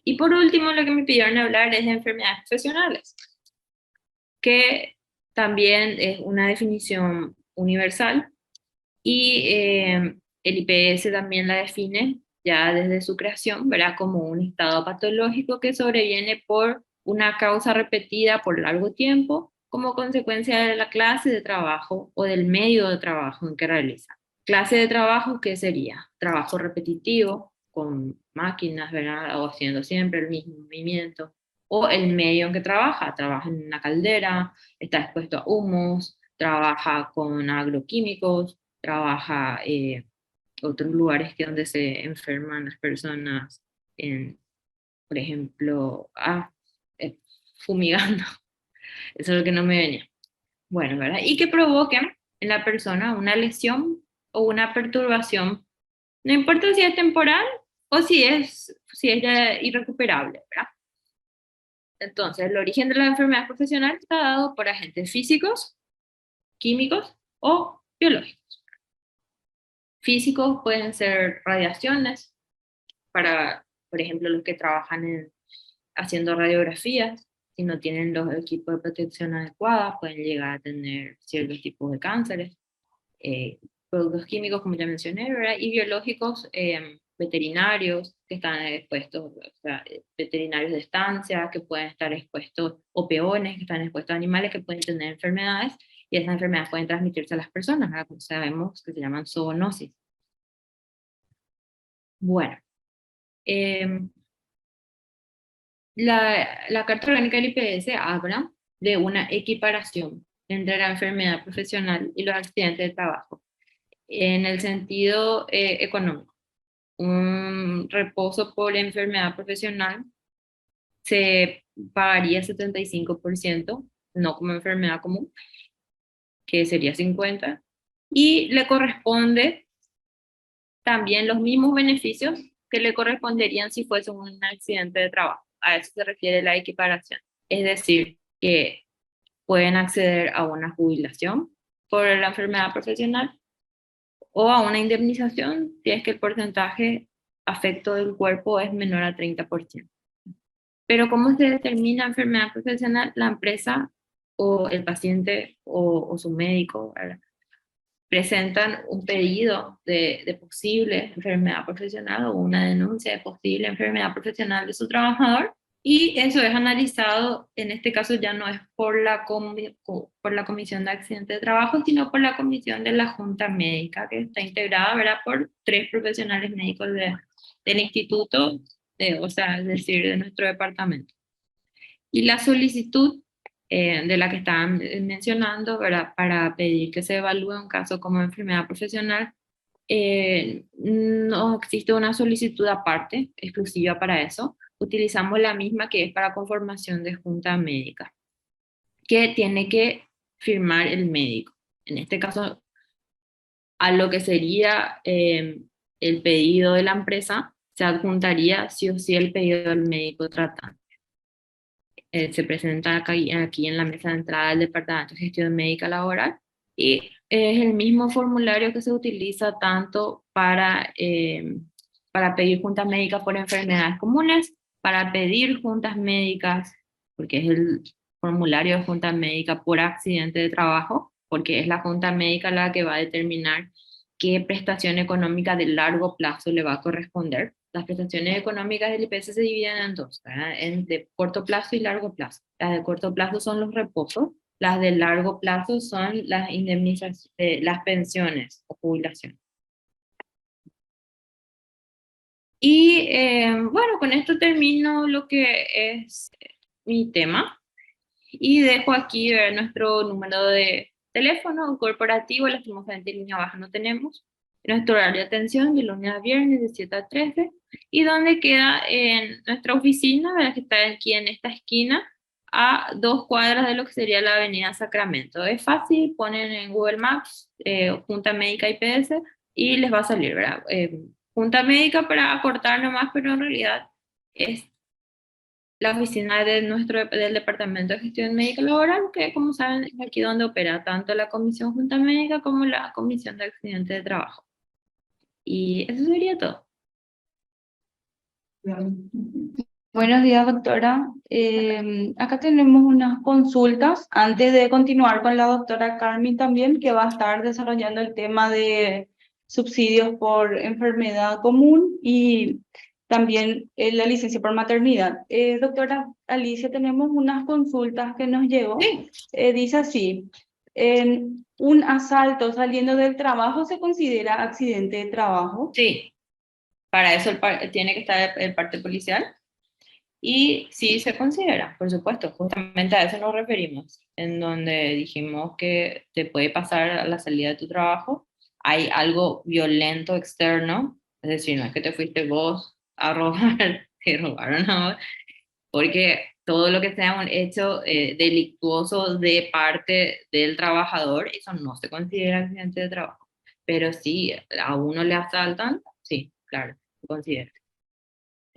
Y por último, lo que me pidieron hablar es de enfermedades profesionales, que también es una definición universal y el IPS también la define ya desde su creación, ¿verdad? Como un estado patológico que sobreviene por una causa repetida por largo tiempo como consecuencia de la clase de trabajo o del medio de trabajo en que realiza. Clase de trabajo, ¿qué sería? Trabajo repetitivo con máquinas, ¿verdad? O haciendo siempre el mismo movimiento. O el medio en que trabaja en una caldera, está expuesto a humos, trabaja con agroquímicos, trabaja otros lugares que donde se enferman las personas, en, por ejemplo, eh, fumigando. Eso es lo que no me venía. Bueno, ¿verdad? Y que provoquen en la persona una lesión o una perturbación, no importa si es temporal o si es ya irrecuperable, ¿verdad? Entonces, el origen de la enfermedad profesional está dado por agentes físicos, químicos o biológicos. Físicos pueden ser radiaciones para, por ejemplo, los que trabajan haciendo radiografías, si no tienen los equipos de protección adecuados, pueden llegar a tener ciertos tipos de cánceres. Productos químicos, como ya mencioné, ¿verdad? Y biológicos, veterinarios que están expuestos, o sea, veterinarios de estancia que pueden estar expuestos, o peones que están expuestos a animales que pueden tener enfermedades, y esas enfermedades pueden transmitirse a las personas, ¿verdad? Como sabemos que se llaman zoonosis. Bueno, la Carta Orgánica del IPS habla de una equiparación entre la enfermedad profesional y los accidentes de trabajo, en el sentido económico. Un reposo por enfermedad profesional se pagaría 75%, no como enfermedad común, que sería 50%, y le corresponde también los mismos beneficios que le corresponderían si fuese un accidente de trabajo. A eso se refiere la equiparación. Es decir, que pueden acceder a una jubilación por la enfermedad profesional o a una indemnización si es que el porcentaje afecto del cuerpo es menor a 30%. Pero ¿cómo se determina enfermedad profesional? La empresa o el paciente o su médico, ¿verdad?, presentan un pedido de posible enfermedad profesional o una denuncia de posible enfermedad profesional de su trabajador, y eso es analizado, en este caso ya no es por la Comisión de Accidentes de Trabajo, sino por la Comisión de la Junta Médica, que está integrada, ¿verdad?, por 3 profesionales médicos del instituto, o sea, es decir, de nuestro departamento. Y la solicitud de la que estaban mencionando, ¿verdad?, para pedir que se evalúe un caso como enfermedad profesional, no existe una solicitud aparte, exclusiva para eso. Utilizamos la misma que es para conformación de junta médica, que tiene que firmar el médico. En este caso, a lo que sería el pedido de la empresa, se adjuntaría sí o sí el pedido del médico tratante. Se presenta aquí en la mesa de entrada del Departamento de Gestión Médica Laboral, y es el mismo formulario que se utiliza tanto para pedir juntas médicas por enfermedades comunes, para pedir juntas médicas, porque es el formulario de junta médica por accidente de trabajo, porque es la junta médica la que va a determinar qué prestación económica de largo plazo le va a corresponder. Las prestaciones económicas del IPS se dividen en dos, ¿verdad?, en de corto plazo y largo plazo. Las de corto plazo son los reposos, las de largo plazo son las indemnizaciones, las pensiones o jubilaciones. Y bueno, con esto termino lo que es mi tema y dejo aquí ver nuestro número de teléfono corporativo. Lastimosamente en línea baja no tenemos. Nuestro horario de atención de lunes a viernes de 7 a 13, y donde queda en nuestra oficina, ¿verdad?, que está aquí en esta esquina, a 2 cuadras de lo que sería la avenida Sacramento. Es fácil, ponen en Google Maps Junta Médica IPS y les va a salir, ¿verdad? Junta Médica para acortar nomás, pero en realidad es la oficina del Departamento de Gestión Médica Laboral, que como saben es aquí donde opera tanto la Comisión Junta Médica como la Comisión de Accidentes de Trabajo. Y eso sería todo. Buenos días, doctora. Acá tenemos unas consultas antes de continuar con la doctora Carmen también, que va a estar desarrollando el tema de subsidios por enfermedad común y también la licencia por maternidad. Doctora Alicia, tenemos unas consultas que nos llegó. Sí. Dice así, ¿un asalto saliendo del trabajo se considera accidente de trabajo? Sí, para eso tiene que estar el parte policial. Y sí se considera, por supuesto, justamente a eso nos referimos, en donde dijimos que te puede pasar a la salida de tu trabajo, hay algo violento externo, es decir, no es que te fuiste vos a robar, te robaron a vos, porque todo lo que sea un hecho delictuoso de parte del trabajador, eso no se considera accidente de trabajo. Pero si a uno le asaltan, sí, claro, se considera.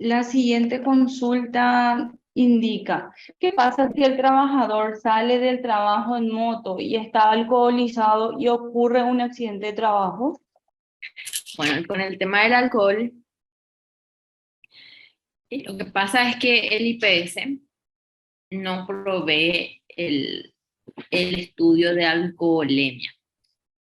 La siguiente consulta indica, ¿qué pasa si el trabajador sale del trabajo en moto y está alcoholizado y ocurre un accidente de trabajo? Bueno, con el tema del alcohol, lo que pasa es que el IPS no provee el estudio de alcoholemia.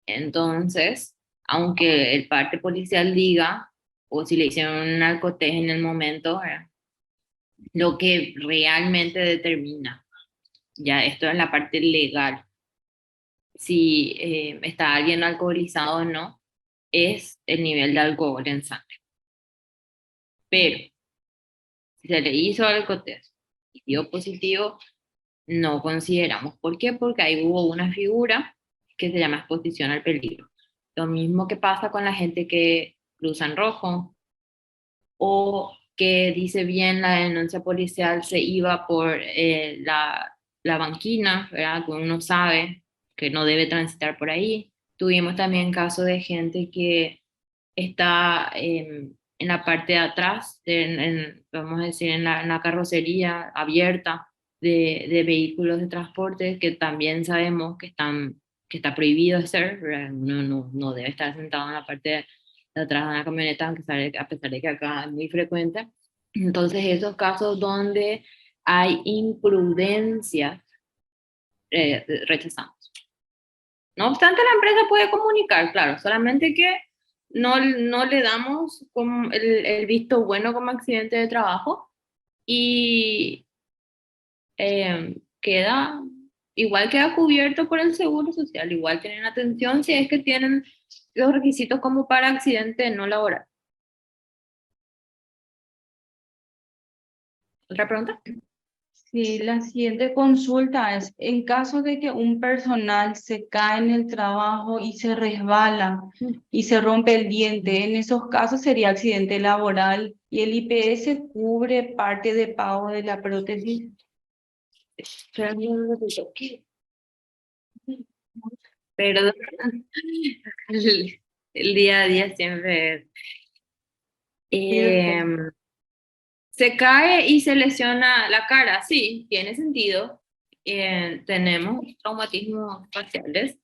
Entonces, aunque el parte policial diga o si le hicieron un narcotés en el momento, ¿verdad? Lo que realmente determina, ya esto es la parte legal, si está alguien alcoholizado o no, es el nivel de alcohol en sangre. Pero si se le hizo alcotés y dio positivo, no consideramos. ¿Por qué? Porque ahí hubo una figura que se llama exposición al peligro. Lo mismo que pasa con la gente que cruza en rojo o que dice bien la denuncia policial, se iba por la banquina, ¿verdad? Que uno sabe que no debe transitar por ahí. Tuvimos también casos de gente que está en la parte de atrás, vamos a decir, en la carrocería abierta de vehículos de transporte, que también sabemos que está prohibido hacer, ¿verdad? Uno no debe estar sentado en la parte de atrás de una camioneta, aunque a pesar de que acá es muy frecuente. Entonces, esos casos donde hay imprudencia, rechazamos. No obstante, la empresa puede comunicar, claro, solamente que no le damos como el visto bueno como accidente de trabajo y queda, igual queda cubierto por el Seguro Social, igual tienen atención si es que tienen los requisitos como para accidente no laboral. ¿Otra pregunta? Sí, la siguiente consulta es, en caso de que un personal se cae en el trabajo y se resbala y se rompe el diente, en esos casos sería accidente laboral y el IPS cubre parte de pago de la prótesis. Perdón, el, el día a día siempre es. Sí, doctor. Se cae y se lesiona la cara, sí, tiene sentido. Tenemos traumatismos faciales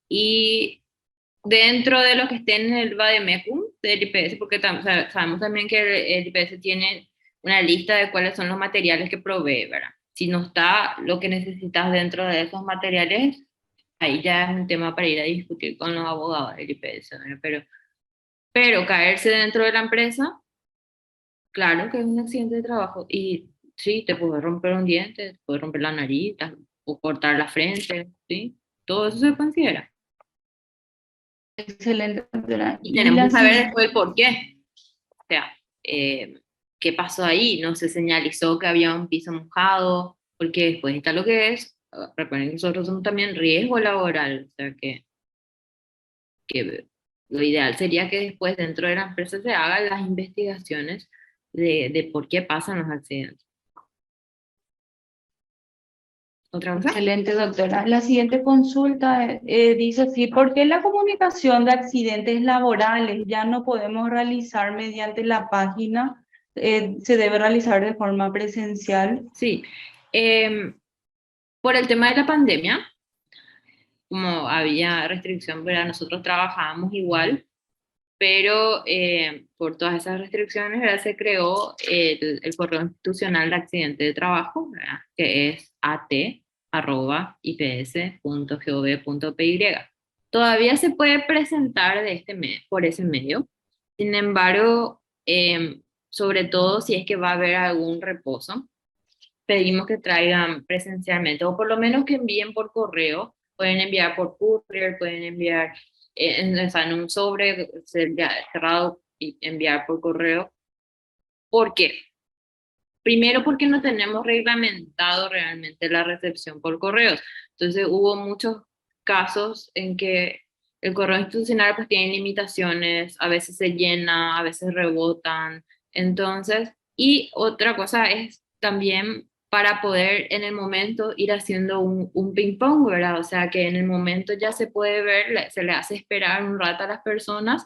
y dentro de lo que esté en el vademecum del IPS, porque sabemos también que el IPS tiene una lista de cuáles son los materiales que provee, ¿verdad? Si no está lo que necesitas dentro de esos materiales, ahí ya es un tema para ir a discutir con los abogados del IPS, ¿verdad? Pero caerse dentro de la empresa, claro que es un accidente de trabajo y sí, te puede romper un diente, te puede romper la nariz o cortar la frente, ¿sí? Todo eso se considera. Excelente, doctora. Y Y tenemos la que saber siguiente, después el por qué. O sea, ¿qué pasó ahí? No se señalizó que había un piso mojado, porque después está lo que es, recuerden que nosotros somos también riesgo laboral, o sea que lo ideal sería que después dentro de la empresa se hagan las investigaciones de por qué pasan los accidentes. ¿Otra cosa? excelente, doctora. La siguiente consulta dice así, ¿por qué la comunicación de accidentes laborales ya no podemos realizar mediante la página? ¿Se debe realizar de forma presencial? Sí. Por el tema de la pandemia, como había restricción, ¿verdad? Nosotros trabajábamos igual, pero por todas esas restricciones, ¿verdad? Se creó el correo institucional de accidente de trabajo, ¿verdad? Que es at@ips.gov.py. Todavía se puede presentar por ese medio, sin embargo, sobre todo si es que va a haber algún reposo, pedimos que traigan presencialmente o por lo menos que envíen por correo. Pueden enviar por courier, pueden enviar o sea, en un sobre cerrado y enviar por correo. ¿Por qué? Primero porque no tenemos reglamentado realmente la recepción por correos. Entonces hubo muchos casos en que el correo institucional pues tiene limitaciones, a veces se llena, a veces rebotan. Entonces, y otra cosa es también para poder en el momento ir haciendo un ping pong, ¿verdad? O sea que en el momento ya se puede ver, se le hace esperar un rato a las personas,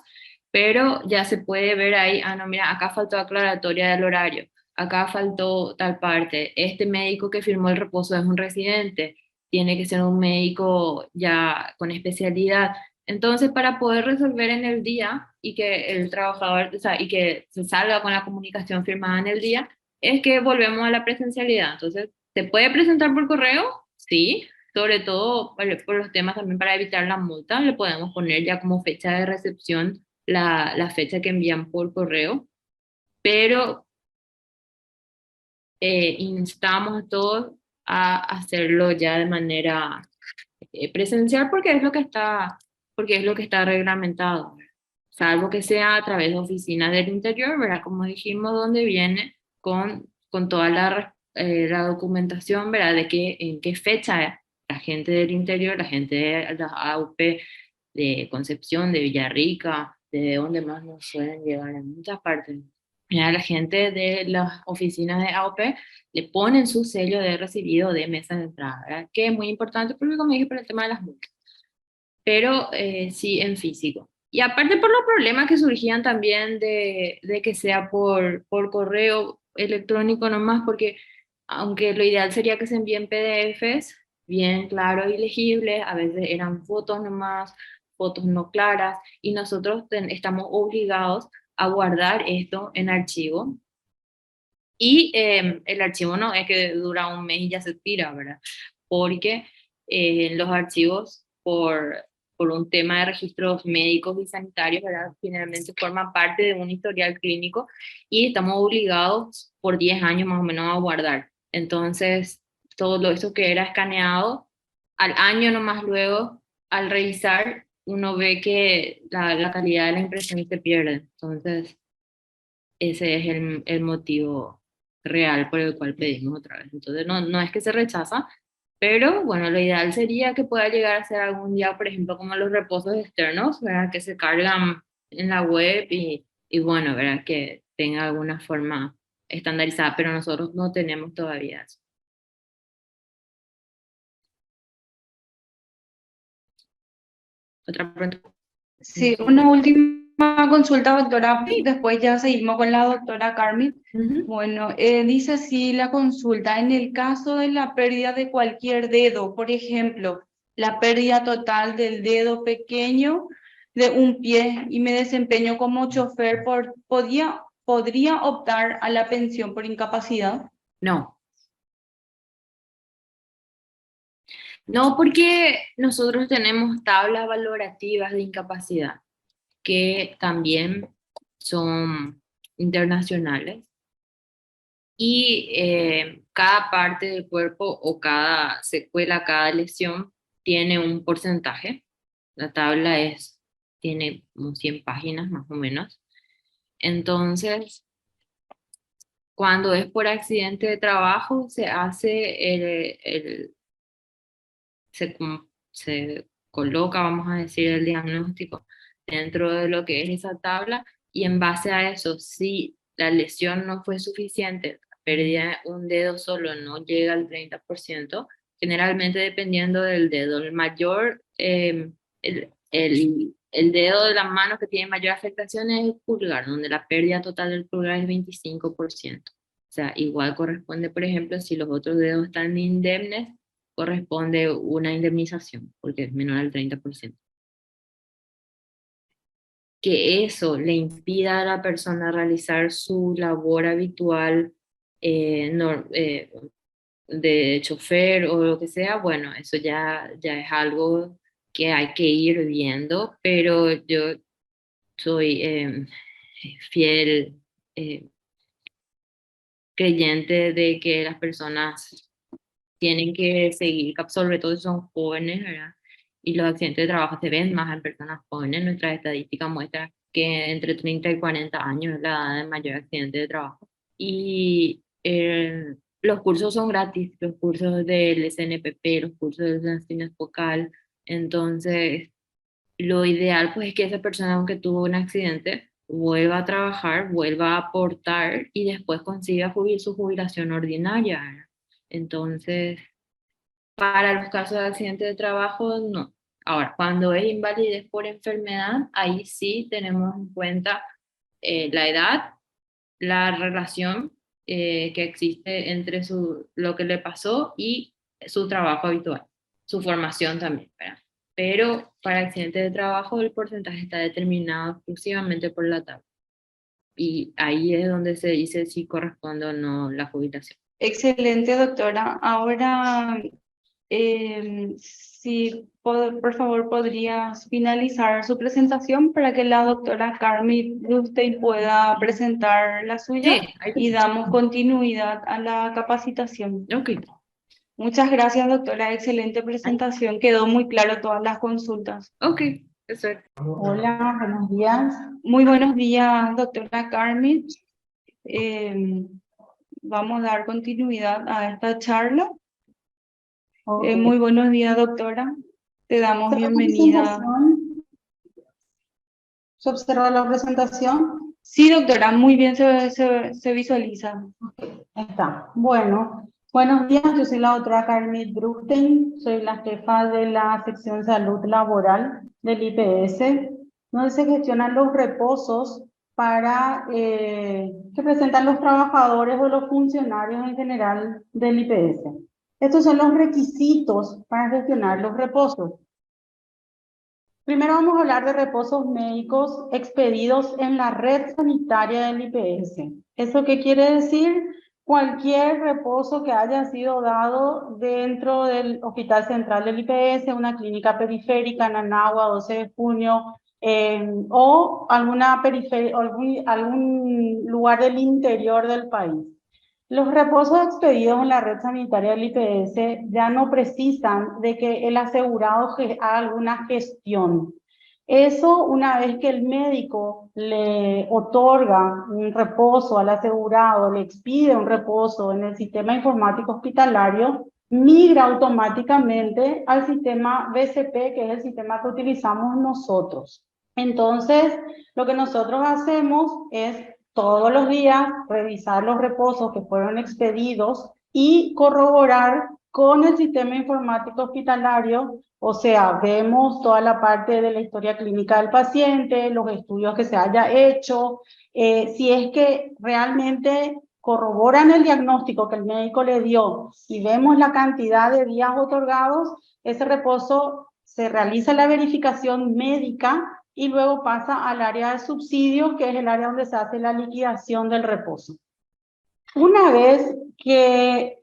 pero ya se puede ver ahí, ah, no, mira, acá faltó aclaratoria del horario, acá faltó tal parte, este médico que firmó el reposo es un residente, tiene que ser un médico ya con especialidad. Entonces, para poder resolver en el día y que el trabajador, o sea, y que se salga con la comunicación firmada en el día, es que volvemos a la presencialidad. Entonces, ¿se puede presentar por correo? Sí, sobre todo por los temas también para evitar la multa, le podemos poner ya como fecha de recepción la fecha que envían por correo, pero instamos a todos a hacerlo ya de manera presencial porque es lo que está reglamentado, salvo que sea a través de oficinas del interior, ¿verdad? Como dijimos, donde viene con toda la documentación, ¿verdad? De en qué fecha la gente del interior, la gente de la AUP de Concepción, de Villarrica, de donde más nos suelen llegar en muchas partes. Ya la gente de las oficinas de AOP le ponen su sello de recibido de mesa de entrada, ¿verdad? Que es muy importante porque, como dije, por el tema de las multas, pero sí en físico. Y aparte por los problemas que surgían también de que sea por correo electrónico nomás, porque aunque lo ideal sería que se envíen PDFs bien claros y legibles, a veces eran fotos nomás, fotos no claras, y nosotros estamos obligados a guardar esto en archivo. Y el archivo no es que dura un mes y ya se tira, ¿verdad? Porque los archivos, por un tema de registros médicos y sanitarios, ¿verdad? Generalmente forman parte de un historial clínico y estamos obligados por 10 años más o menos a guardar. Entonces, todo eso que era escaneado, al año nomás luego, al revisar, uno ve que la calidad de la impresión se pierde. Entonces, ese es el motivo real por el cual pedimos otra vez. Entonces, no es que se rechaza, pero bueno, lo ideal sería que pueda llegar a ser algún día, por ejemplo, como los reposos externos, ¿verdad? Que se cargan en la web y bueno, ¿verdad? Que tenga alguna forma estandarizada, pero nosotros no tenemos todavía eso. Otra pregunta. Sí, una última consulta, doctora. Después ya seguimos con la doctora Carmen. Ujú. Bueno, dice así la consulta, en el caso de la pérdida de cualquier dedo, por ejemplo, la pérdida total del dedo pequeño de un pie y me desempeño como chofer, ¿podría optar a la pensión por incapacidad? No, no porque nosotros tenemos tablas valorativas de incapacidad que también son internacionales y cada parte del cuerpo o cada secuela, cada lesión tiene un porcentaje. La tabla tiene como 100 páginas más o menos. Entonces, cuando es por accidente de trabajo, se hace se coloca, vamos a decir, el diagnóstico dentro de lo que es esa tabla y en base a eso, si la lesión no fue suficiente, la pérdida de un dedo solo no llega al 30%, generalmente dependiendo del dedo, el mayor, el dedo de la mano que tiene mayor afectación es el pulgar, donde la pérdida total del pulgar es 25%. O sea, igual corresponde, por ejemplo, si los otros dedos están indemnes, corresponde una indemnización, porque es menor al 30%. Que eso le impida a la persona realizar su labor habitual de chofer o lo que sea, bueno, eso ya es algo que hay que ir viendo, pero yo soy fiel creyente de que las personas tienen que seguir, sobre todo si son jóvenes, ¿verdad? Y los accidentes de trabajo se ven más en personas jóvenes. Nuestras estadísticas muestran que entre 30 y 40 años es la edad de mayor accidente de trabajo. Y los cursos son gratis, los cursos del SNPP, los cursos de sensibilidad focal. Entonces, lo ideal pues es que esa persona, aunque tuvo un accidente, vuelva a trabajar, vuelva a aportar y después consiga su jubilación ordinaria, ¿verdad? Entonces, para los casos de accidente de trabajo, no. Ahora, cuando es invalidez por enfermedad, ahí sí tenemos en cuenta la edad, la relación que existe entre lo que le pasó y su trabajo habitual, su formación también, ¿verdad? Pero para accidentes de trabajo el porcentaje está determinado exclusivamente por la tabla. Y ahí es donde se dice si corresponde o no la jubilación. Excelente, doctora. Ahora Si por favor podrías finalizar su presentación para que la doctora Carmen usted pueda presentar la suya Sí, y damos continuidad a la capacitación. ok. Muchas gracias, doctora. Excelente presentación. Quedó muy claro todas las consultas. Ok, perfecto. Hola, buenos días. Muy buenos días, doctora Carmen. Vamos a dar continuidad a esta charla. Ok. Muy buenos días, doctora. Te damos ¿Se ve la bienvenida. presentación? ¿Se observa la presentación? Sí, doctora, muy bien se visualiza. Ahí está. Bueno, buenos días. Yo soy la doctora Carmen Druchten. Soy la jefa de la sección salud laboral del IPS, donde se gestionan los reposos para que presentan los trabajadores o los funcionarios en general del IPS. Estos son los requisitos para gestionar los reposos. Primero vamos a hablar de reposos médicos expedidos en la red sanitaria del IPS. ¿Eso qué quiere decir? Cualquier reposo que haya sido dado dentro del Hospital Central del IPS, una clínica periférica en Anagua, 12 de junio, o algún lugar del interior del país. Los reposos expedidos en la red sanitaria del IPS ya no precisan de que el asegurado haga alguna gestión. Eso, una vez que el médico le otorga un reposo al asegurado, le expide un reposo en el sistema informático hospitalario, migra automáticamente al sistema BCP, que es el sistema que utilizamos nosotros. Entonces, lo que nosotros hacemos es todos los días revisar los reposos que fueron expedidos y corroborar con el sistema informático hospitalario, o sea, vemos toda la parte de la historia clínica del paciente, los estudios que se haya hecho, si es que realmente corroboran el diagnóstico que el médico le dio y vemos la cantidad de días otorgados, ese reposo se realiza la verificación médica y luego pasa al área de subsidios, que es el área donde se hace la liquidación del reposo. Una vez que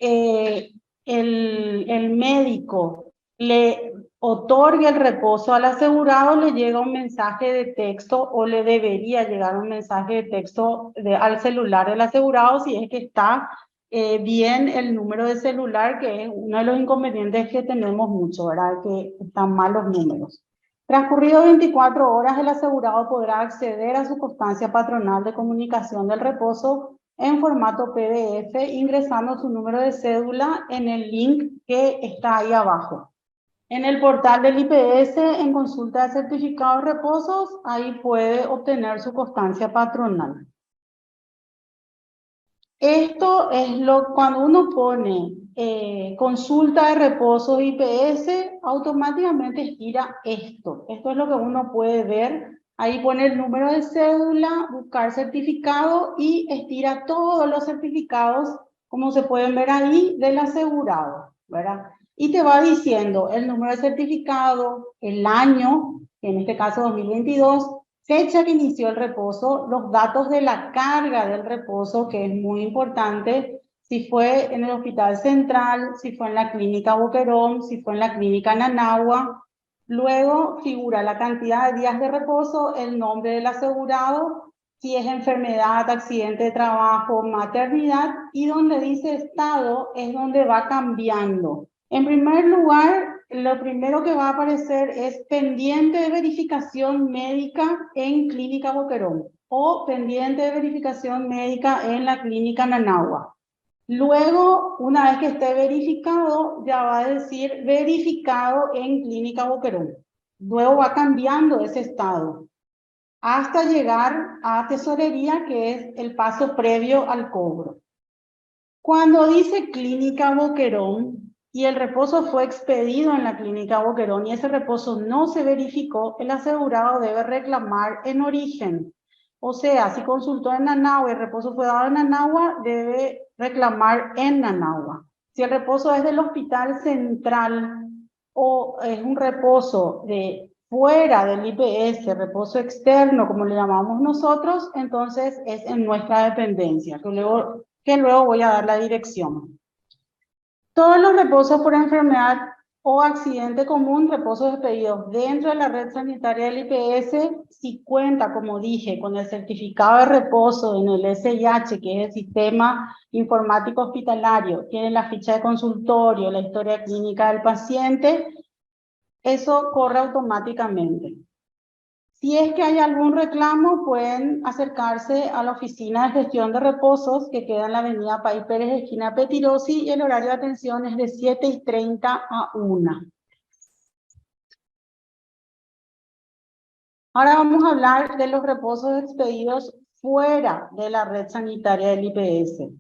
el médico le otorgue el reposo al asegurado, le llega un mensaje de texto o le debería llegar un mensaje de texto al celular del asegurado si es que está bien el número de celular, que es uno de los inconvenientes que tenemos mucho, ¿verdad? Que están mal los números. Transcurrido 24 horas, el asegurado podrá acceder a su constancia patronal de comunicación del reposo en formato PDF, ingresando su número de cédula en el link que está ahí abajo. En el portal del IPS, en consulta de certificados de reposos, ahí puede obtener su constancia patronal. Esto es cuando uno pone consulta de reposos IPS, automáticamente gira esto. Esto es lo que uno puede ver. Ahí pone el número de cédula, buscar certificado y estira todos los certificados, como se pueden ver ahí, del asegurado, ¿verdad? Y te va diciendo el número de certificado, el año, en este caso 2022, fecha que inició el reposo, los datos de la carga del reposo, que es muy importante, si fue en el Hospital Central, si fue en la Clínica Boquerón, si fue en la Clínica Nanagua. Luego figura la cantidad de días de reposo, el nombre del asegurado, si es enfermedad, accidente de trabajo, maternidad, y donde dice estado es donde va cambiando. En primer lugar, lo primero que va a aparecer es pendiente de verificación médica en Clínica Boquerón o pendiente de verificación médica en la Clínica Nanagua. Luego, una vez que esté verificado, ya va a decir verificado en Clínica Boquerón. Luego va cambiando ese estado hasta llegar a tesorería, que es el paso previo al cobro. Cuando dice Clínica Boquerón y el reposo fue expedido en la Clínica Boquerón y ese reposo no se verificó, el asegurado debe reclamar en origen. O sea, si consultó en Nanagua y el reposo fue dado en Nanagua, debe reclamar en Nanagua. Si el reposo es del Hospital Central o es un reposo de fuera del IPS, reposo externo, como le llamamos nosotros, entonces es en nuestra dependencia, que luego voy a dar la dirección. Todos los reposos por enfermedad o accidente común, reposos expedidos dentro de la red sanitaria del IPS, si cuenta, como dije, con el certificado de reposo en el SIH, que es el Sistema Informático Hospitalario, tiene la ficha de consultorio, la historia clínica del paciente, eso corre automáticamente. Si es que hay algún reclamo, pueden acercarse a la oficina de gestión de reposos que queda en la avenida País Pérez, esquina Petirosi, y el horario de atención es de 7:30 a 1. Ahora vamos a hablar de los reposos expedidos fuera de la red sanitaria del IPS.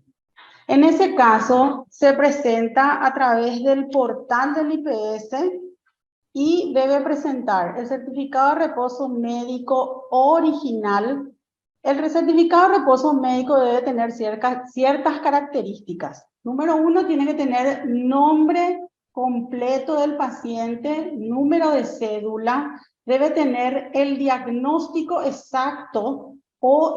En ese caso, se presenta a través del portal del IPS y debe presentar el certificado de reposo médico original. El certificado de reposo médico debe tener ciertas características. Número 1, tiene que tener nombre completo del paciente, número de cédula, debe tener el diagnóstico exacto o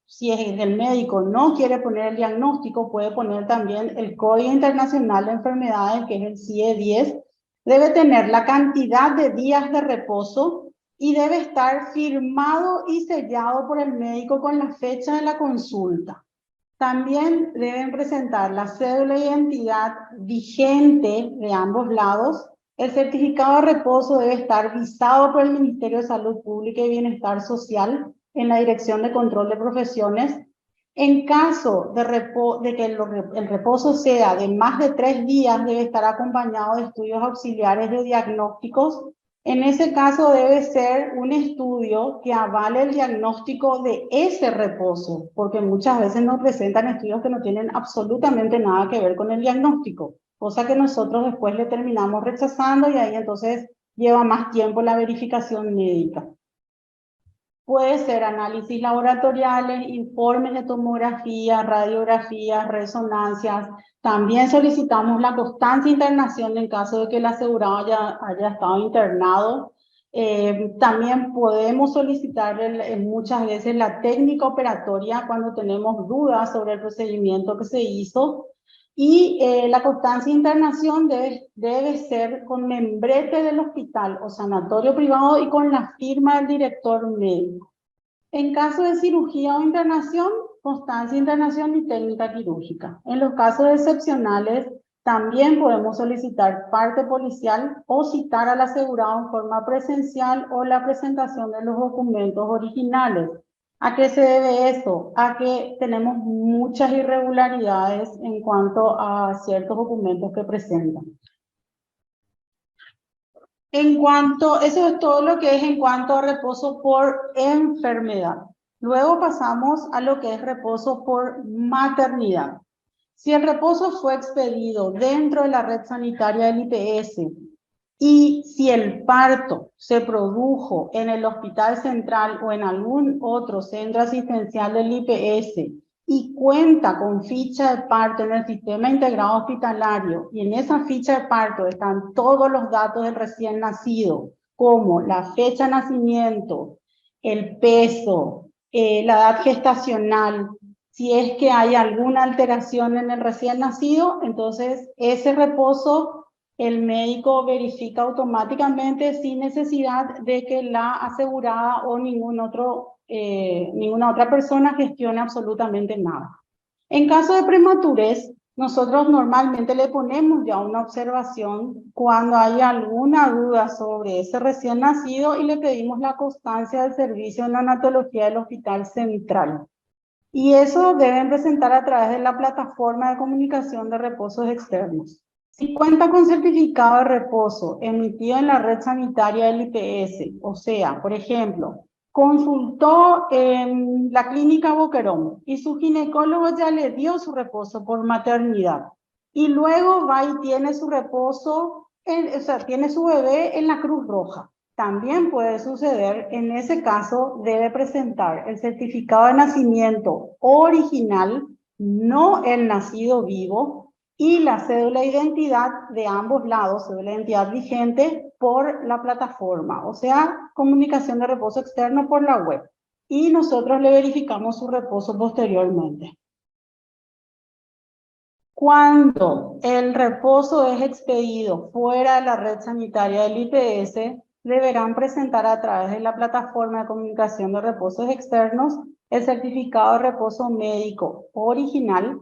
si el médico no quiere poner el diagnóstico, puede poner también el Código Internacional de Enfermedades, que es el CIE-10, debe tener la cantidad de días de reposo y debe estar firmado y sellado por el médico con la fecha de la consulta. También deben presentar la cédula de identidad vigente de ambos lados. El certificado de reposo debe estar visado por el Ministerio de Salud Pública y Bienestar Social en la Dirección de Control de Profesiones. En caso de que el reposo sea de más de 3 días, debe estar acompañado de estudios auxiliares de diagnósticos. En ese caso debe ser un estudio que avale el diagnóstico de ese reposo, porque muchas veces nos presentan estudios que no tienen absolutamente nada que ver con el diagnóstico, cosa que nosotros después le terminamos rechazando y ahí entonces lleva más tiempo la verificación médica. Puede ser análisis laboratoriales, informes de tomografía, radiografías, resonancias. También solicitamos la constancia de internación en caso de que el asegurado haya estado internado. También podemos solicitar muchas veces la técnica operatoria cuando tenemos dudas sobre el procedimiento que se hizo. Y la constancia de internación debe ser con membrete del hospital o sanatorio privado y con la firma del director médico. En caso de cirugía o internación, constancia de internación y técnica quirúrgica. En los casos excepcionales, también podemos solicitar parte policial o citar al asegurado en forma presencial o la presentación de los documentos originales. ¿A qué se debe eso? A que tenemos muchas irregularidades en cuanto a ciertos documentos que presentan. Eso es todo lo que es en cuanto a reposo por enfermedad. Luego pasamos a lo que es reposo por maternidad. Si el reposo fue expedido dentro de la red sanitaria del IPS y si el parto se produjo en el hospital central o en algún otro centro asistencial del IPS y cuenta con ficha de parto en el sistema integrado hospitalario y en esa ficha de parto están todos los datos del recién nacido, como la fecha de nacimiento, el peso, la edad gestacional, si es que hay alguna alteración en el recién nacido, entonces ese reposo el médico verifica automáticamente sin necesidad de que la asegurada o ninguna otra persona gestione absolutamente nada. En caso de prematurez, nosotros normalmente le ponemos ya una observación cuando hay alguna duda sobre ese recién nacido y le pedimos la constancia del servicio de neonatología del Hospital Central. Y eso deben presentar a través de la plataforma de comunicación de reposos externos. Si cuenta con certificado de reposo emitido en la red sanitaria del IPS, o sea, por ejemplo, consultó en la clínica Boquerón y su ginecólogo ya le dio su reposo por maternidad y luego va y tiene su reposo, tiene su bebé en la Cruz Roja. También puede suceder, en ese caso debe presentar el certificado de nacimiento original, no el nacido vivo, y la cédula de identidad de ambos lados, cédula de identidad vigente por la plataforma, o sea, comunicación de reposo externo por la web. Y nosotros le verificamos su reposo posteriormente. Cuando el reposo es expedido fuera de la red sanitaria del IPS, deberán presentar a través de la plataforma de comunicación de reposos externos el certificado de reposo médico original,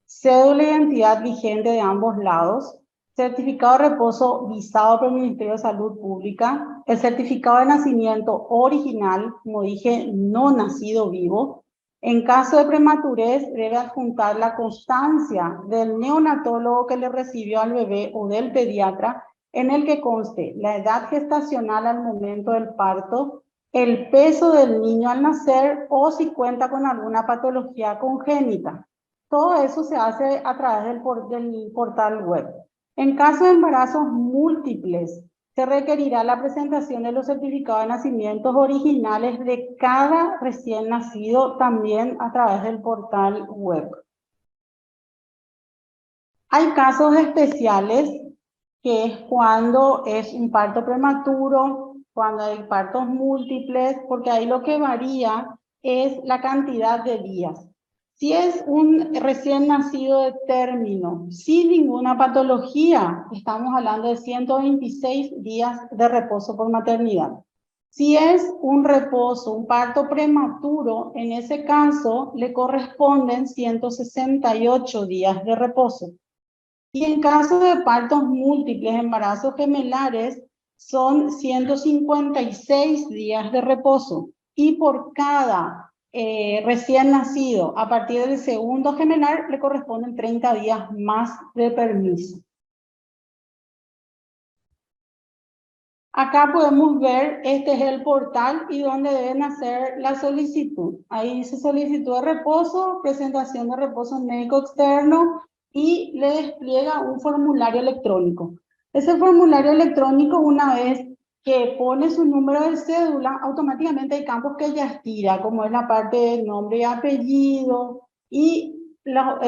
cédula de identidad vigente de ambos lados, certificado de reposo visado por el Ministerio de Salud Pública, el certificado de nacimiento original, como dije, no nacido vivo. En caso de prematurez, debe adjuntar la constancia del neonatólogo que le recibió al bebé o del pediatra, en el que conste la edad gestacional al momento del parto, el peso del niño al nacer o si cuenta con alguna patología congénita. Todo eso se hace a través del portal web. En caso de embarazos múltiples, se requerirá la presentación de los certificados de nacimientos originales de cada recién nacido también a través del portal web. Hay casos especiales que es cuando es un parto prematuro, cuando hay partos múltiples, porque ahí lo que varía es la cantidad de días. Si es un recién nacido de término, sin ninguna patología, estamos hablando de 126 días de reposo por maternidad. Si es un reposo, un parto prematuro, en ese caso le corresponden 168 días de reposo. Y en caso de partos múltiples, embarazos gemelares, son 156 días de reposo. Y por cada recién nacido, a partir del segundo gemelar, le corresponden 30 días más de permiso. Acá podemos ver, este es el portal y donde deben hacer la solicitud. Ahí dice solicitud de reposo, presentación de reposo médico externo y le despliega un formulario electrónico. Ese formulario electrónico, una vez que pone su número de cédula, automáticamente hay campos que ya estira, como es la parte de nombre y apellido y lo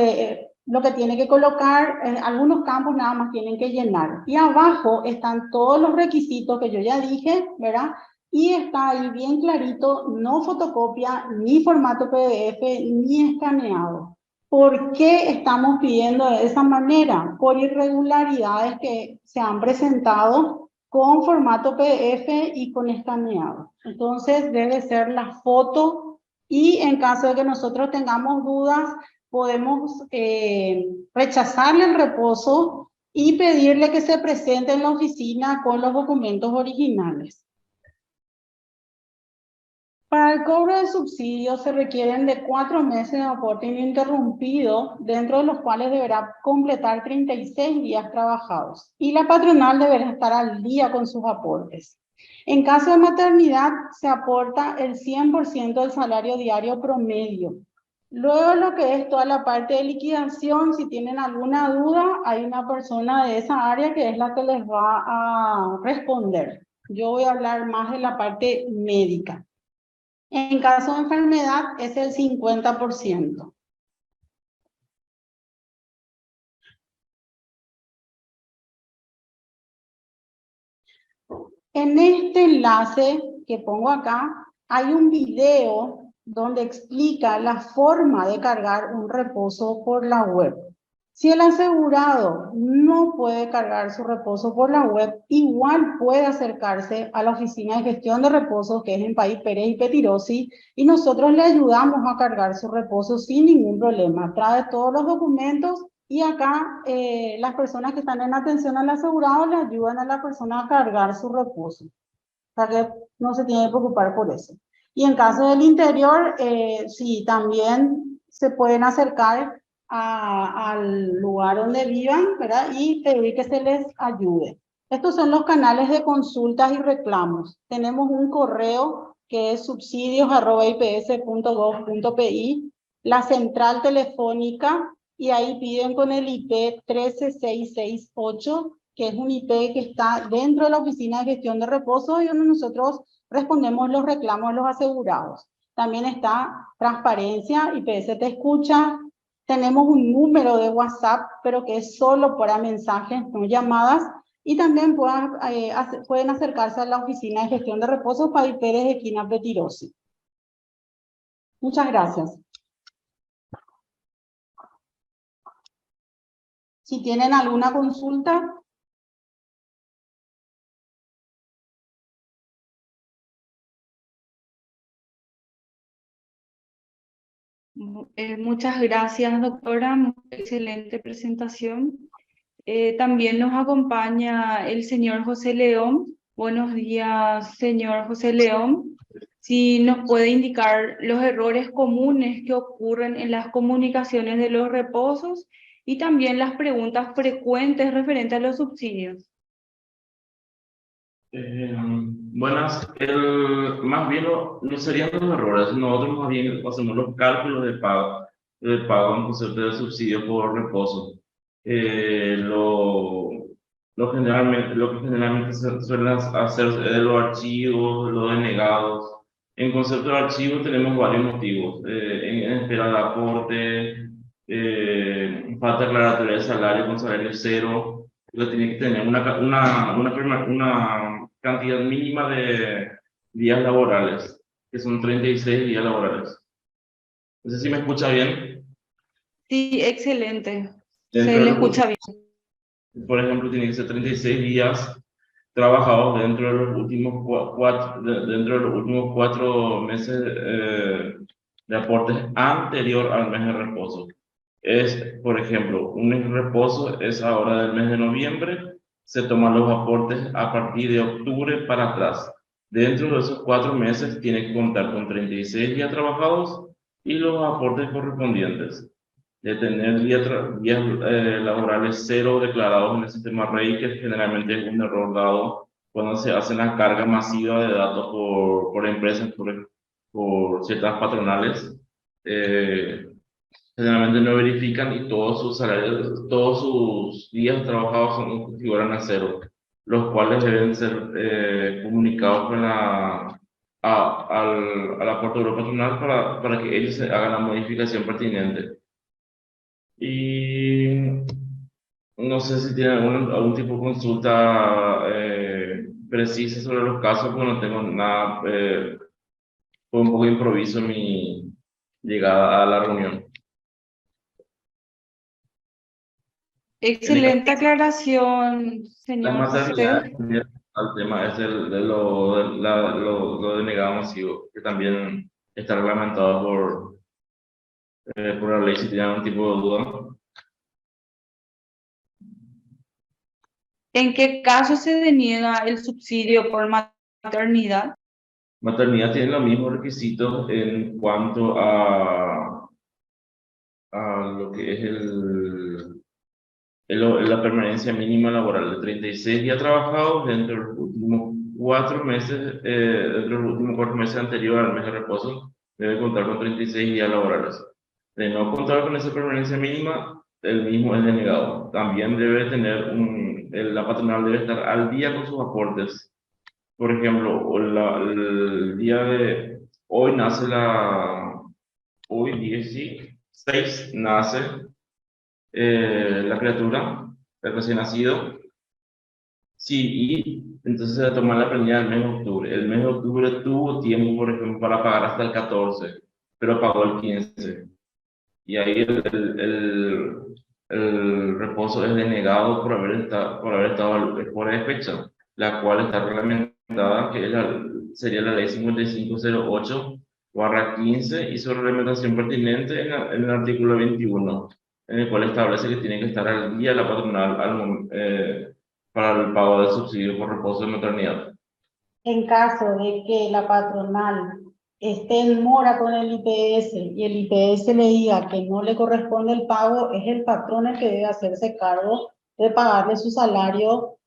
que tiene que colocar, algunos campos nada más tienen que llenar. Y abajo están todos los requisitos que yo ya dije, ¿verdad? Y está ahí bien clarito, no fotocopia, ni formato PDF, ni escaneado. ¿Por qué estamos pidiendo de esa manera? Por irregularidades que se han presentado con formato PDF y con escaneado. Entonces debe ser la foto y en caso de que nosotros tengamos dudas, podemos rechazarle el reposo y pedirle que se presente en la oficina con los documentos originales. Para el cobro de subsidios se requieren de 4 meses de aporte ininterrumpido, dentro de los cuales deberá completar 36 días trabajados. Y la patronal deberá estar al día con sus aportes. En caso de maternidad, se aporta el 100% del salario diario promedio. Luego lo que es toda la parte de liquidación, si tienen alguna duda, hay una persona de esa área que es la que les va a responder. Yo voy a hablar más de la parte médica. En caso de enfermedad es el 50%. En este enlace que pongo acá, hay un video donde explica la forma de cargar un reposo por la web. Si el asegurado no puede cargar su reposo por la web, igual puede acercarse a la oficina de gestión de reposo, que es en País Pérez y Petirosi, y nosotros le ayudamos a cargar su reposo sin ningún problema. Trae todos los documentos y acá las personas que están en atención al asegurado le ayudan a la persona a cargar su reposo. O sea que no se tiene que preocupar por eso. Y en caso del interior, sí, también se pueden acercar al lugar donde vivan, ¿verdad? Y pedir que se les ayude. Estos son los canales de consultas y reclamos. Tenemos un correo que es subsidios@ips.gov.pi, la central telefónica, y ahí piden con el IP 13668, que es un IP que está dentro de la oficina de gestión de reposo y donde nosotros respondemos los reclamos de los asegurados. También está transparencia, IPS te escucha. Tenemos un número de WhatsApp, pero que es solo para mensajes, no llamadas. Y también pueden acercarse a la oficina de gestión de reposo País Pérez, esquina Petirosi. Muchas gracias. Si tienen alguna consulta. Muchas gracias, doctora. Excelente presentación. También nos acompaña el señor José León. Buenos días, señor José León. Si nos puede indicar los errores comunes que ocurren en las comunicaciones de los reposos y también las preguntas frecuentes referentes a los subsidios. Buenas, más bien no serían los errores, nosotros más bien hacemos los cálculos de pago en concepto de subsidio por reposo. Lo que generalmente se suelen hacer es los archivos, los denegados. En concepto de archivo tenemos varios motivos, en espera de aporte, falta aclaratoria de salario con salario cero, tiene que tener una cantidad mínima de días laborales, que son 36 días laborales. No sé si me escucha bien. Sí, excelente. Dentro Se de le los- escucha bien. Por ejemplo, tiene que ser 36 días trabajados dentro de los últimos cuatro meses de aportes anterior al mes de reposo. Por ejemplo, un reposo es ahora del mes de noviembre, se toman los aportes a partir de octubre para atrás. Dentro de esos 4 meses tiene que contar con 36 días trabajados y los aportes correspondientes. De tener días laborales cero declarados en el sistema REI, que generalmente es un error dado cuando se hace una carga masiva de datos por empresas, por ciertas patronales. Generalmente no verifican y todos sus salarios, todos sus días trabajados figuran a cero, los cuales deben ser comunicados con al aporte patronal para que ellos hagan la modificación pertinente. Y no sé si tienen algún tipo de consulta precisa sobre los casos, porque no tengo nada, fue un poco de improviso mi llegada a la reunión. Excelente aclaración, Las señor José. maternidades al tema es lo denegado masivo, que también está reglamentado por la ley. Si tienen algún tipo de duda. ¿En qué caso se deniega el subsidio por maternidad? Maternidad tiene los mismos requisitos en cuanto a lo que es la permanencia mínima laboral de 36 días trabajados dentro de los últimos 4 meses, dentro de los últimos 4 meses anteriores al mes de reposo, debe contar con 36 días laborales. De no contar con esa permanencia mínima, el mismo es denegado. También debe tener la patronal debe estar al día con sus aportes. Por ejemplo, el día de hoy hoy 16 nace la criatura, el recién nacido. Sí, y entonces se toma la planilla del mes de octubre. El mes de octubre tuvo tiempo, por ejemplo, para pagar hasta el 14, pero pagó el 15. Y ahí el reposo es denegado por haber estado fuera de fecha, la cual está reglamentada, que sería la ley 5508/15 y su reglamentación pertinente en el artículo 21, en el cual establece que tiene que estar al día la patronal para el pago del subsidio por reposo de maternidad. En caso de que la patronal esté en mora con el IPS y el IPS le diga que no le corresponde el pago, es el patrón el que debe hacerse cargo de pagarle su salario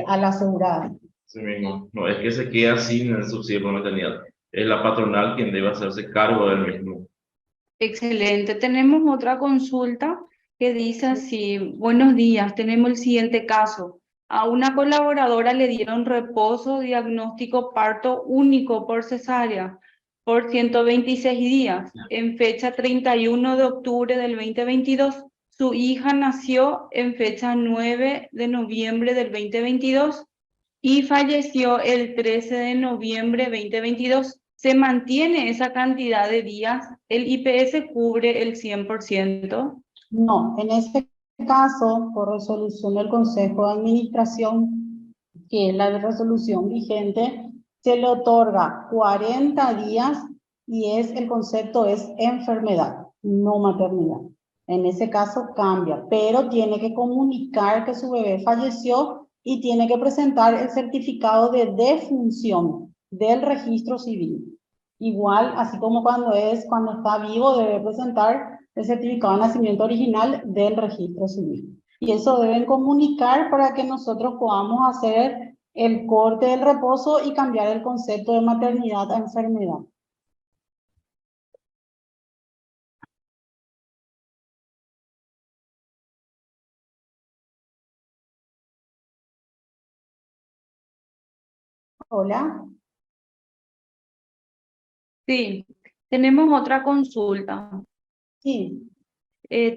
a la asegurada. Sí mismo. No es que se queda sin el subsidio por maternidad. Es la patronal quien debe hacerse cargo del mismo. Excelente. Tenemos otra consulta que dice así: buenos días, tenemos el siguiente caso. A una colaboradora le dieron reposo diagnóstico parto único por cesárea por 126 días. En fecha 31 de octubre del 2022, su hija nació en fecha 9 de noviembre del 2022 y falleció el 13 de noviembre 2022. ¿Se mantiene esa cantidad de días? ¿El IPS cubre el 100%? No, en este caso, por resolución del Consejo de Administración, que es la resolución vigente, se le otorga 40 días y el concepto es enfermedad, no maternidad. En ese caso cambia, pero tiene que comunicar que su bebé falleció y tiene que presentar el certificado de defunción del registro civil. Igual, así como cuando está vivo, debe presentar el certificado de nacimiento original del registro civil. Y eso deben comunicar para que nosotros podamos hacer el corte del reposo y cambiar el concepto de maternidad a enfermedad. Hola. Sí, tenemos otra consulta. Sí.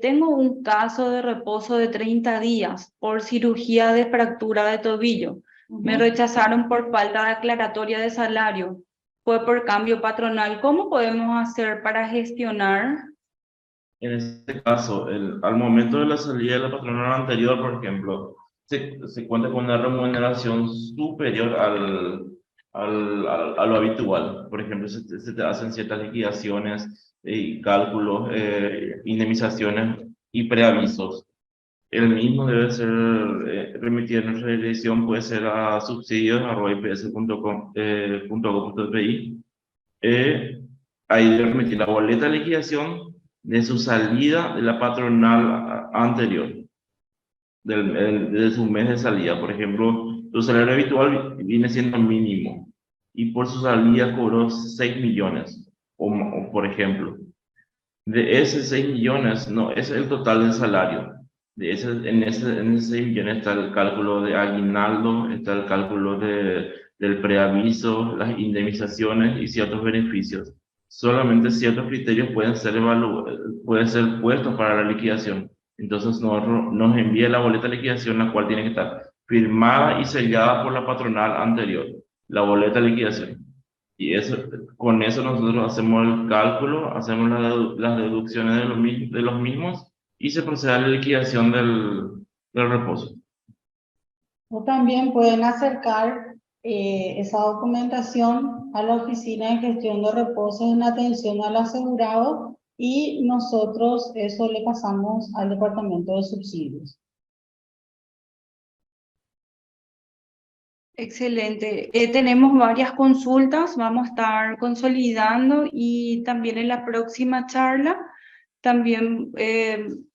Tengo un caso de reposo de 30 días por cirugía de fractura de tobillo. Me rechazaron por falta de aclaratoria de salario. Fue por cambio patronal. ¿Cómo podemos hacer para gestionar? En este caso, al momento de la salida de la patronal anterior, por ejemplo, se cuenta con una remuneración superior a lo habitual. Por ejemplo, se te hacen ciertas liquidaciones y cálculos, indemnizaciones y preavisos. El mismo debe ser remitido en nuestra dirección, puede ser a subsidios@ips.com.pi. Ahí debe remitir la boleta de liquidación de su salida de la patronal anterior, de su mes de salida. Por ejemplo, su salario habitual viene siendo mínimo y por su salida cobró 6 millones, o por ejemplo. De esos 6 millones, no, ese es el total del salario. En ese 6 millones está el cálculo de aguinaldo, está el cálculo del preaviso, las indemnizaciones y ciertos beneficios. Solamente ciertos criterios pueden ser puestos para la liquidación. Entonces nos envía la boleta de liquidación, la cual tiene que estar firmada y sellada por la patronal anterior, la boleta de liquidación. Y con eso nosotros hacemos el cálculo, hacemos las deducciones de los mismos y se procede a la liquidación del reposo. O también pueden acercar esa documentación a la Oficina de Gestión de Reposos en atención al asegurado y nosotros eso le pasamos al Departamento de Subsidios. Excelente. Tenemos varias consultas, vamos a estar consolidando y también en la próxima charla también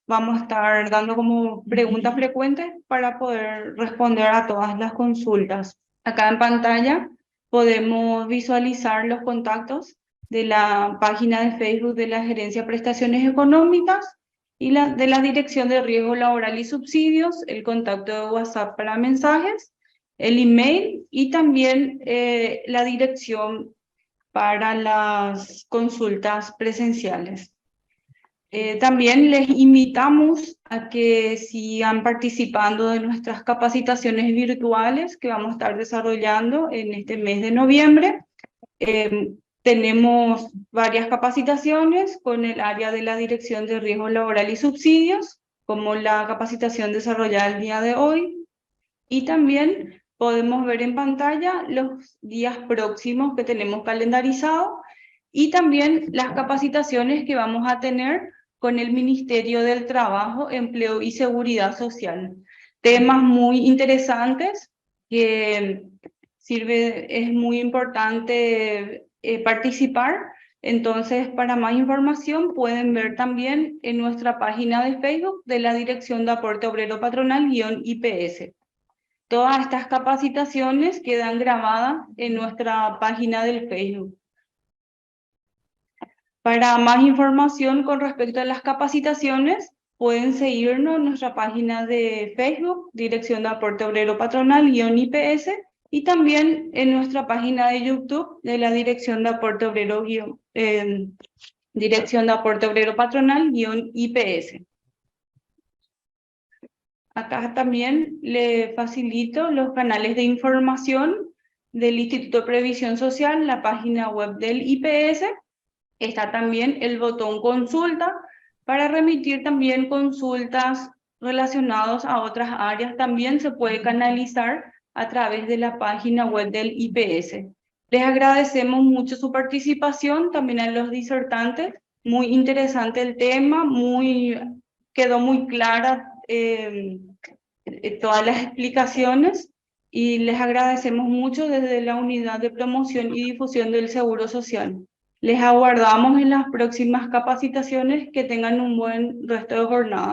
vamos a estar dando como preguntas frecuentes para poder responder a todas las consultas. Acá en pantalla podemos visualizar los contactos de la página de Facebook de la Gerencia de Prestaciones Económicas y de la Dirección de Riesgo Laboral y Subsidios, el contacto de WhatsApp para mensajes, el email y también la dirección para las consultas presenciales. También les invitamos a que sigan participando de nuestras capacitaciones virtuales que vamos a estar desarrollando en este mes de noviembre. Tenemos varias capacitaciones con el área de la Dirección de Riesgo Laboral y Subsidios, como la capacitación desarrollada el día de hoy, y también podemos ver en pantalla los días próximos que tenemos calendarizados y también las capacitaciones que vamos a tener con el Ministerio del Trabajo, Empleo y Seguridad Social. Temas muy interesantes que es muy importante participar. Entonces, para más información pueden ver también en nuestra página de Facebook de la Dirección de Aporte Obrero Patronal-IPS. Todas estas capacitaciones quedan grabadas en nuestra página del Facebook. Para más información con respecto a las capacitaciones, pueden seguirnos en nuestra página de Facebook, Dirección de Aporte Obrero Patronal-IPS, y también en nuestra página de YouTube de la Dirección de Aporte Obrero, Patronal-IPS. Acá también le facilito los canales de información del Instituto de Previsión Social, la página web del IPS. Está también el botón consulta para remitir también consultas relacionados a otras áreas también se puede canalizar a través de la página web del IPS. Les agradecemos mucho su participación, también a los disertantes. Muy interesante el tema, quedó muy clara todas las explicaciones y les agradecemos mucho desde la Unidad de Promoción y Difusión del Seguro Social. Les aguardamos en las próximas capacitaciones. Que tengan un buen resto de jornada.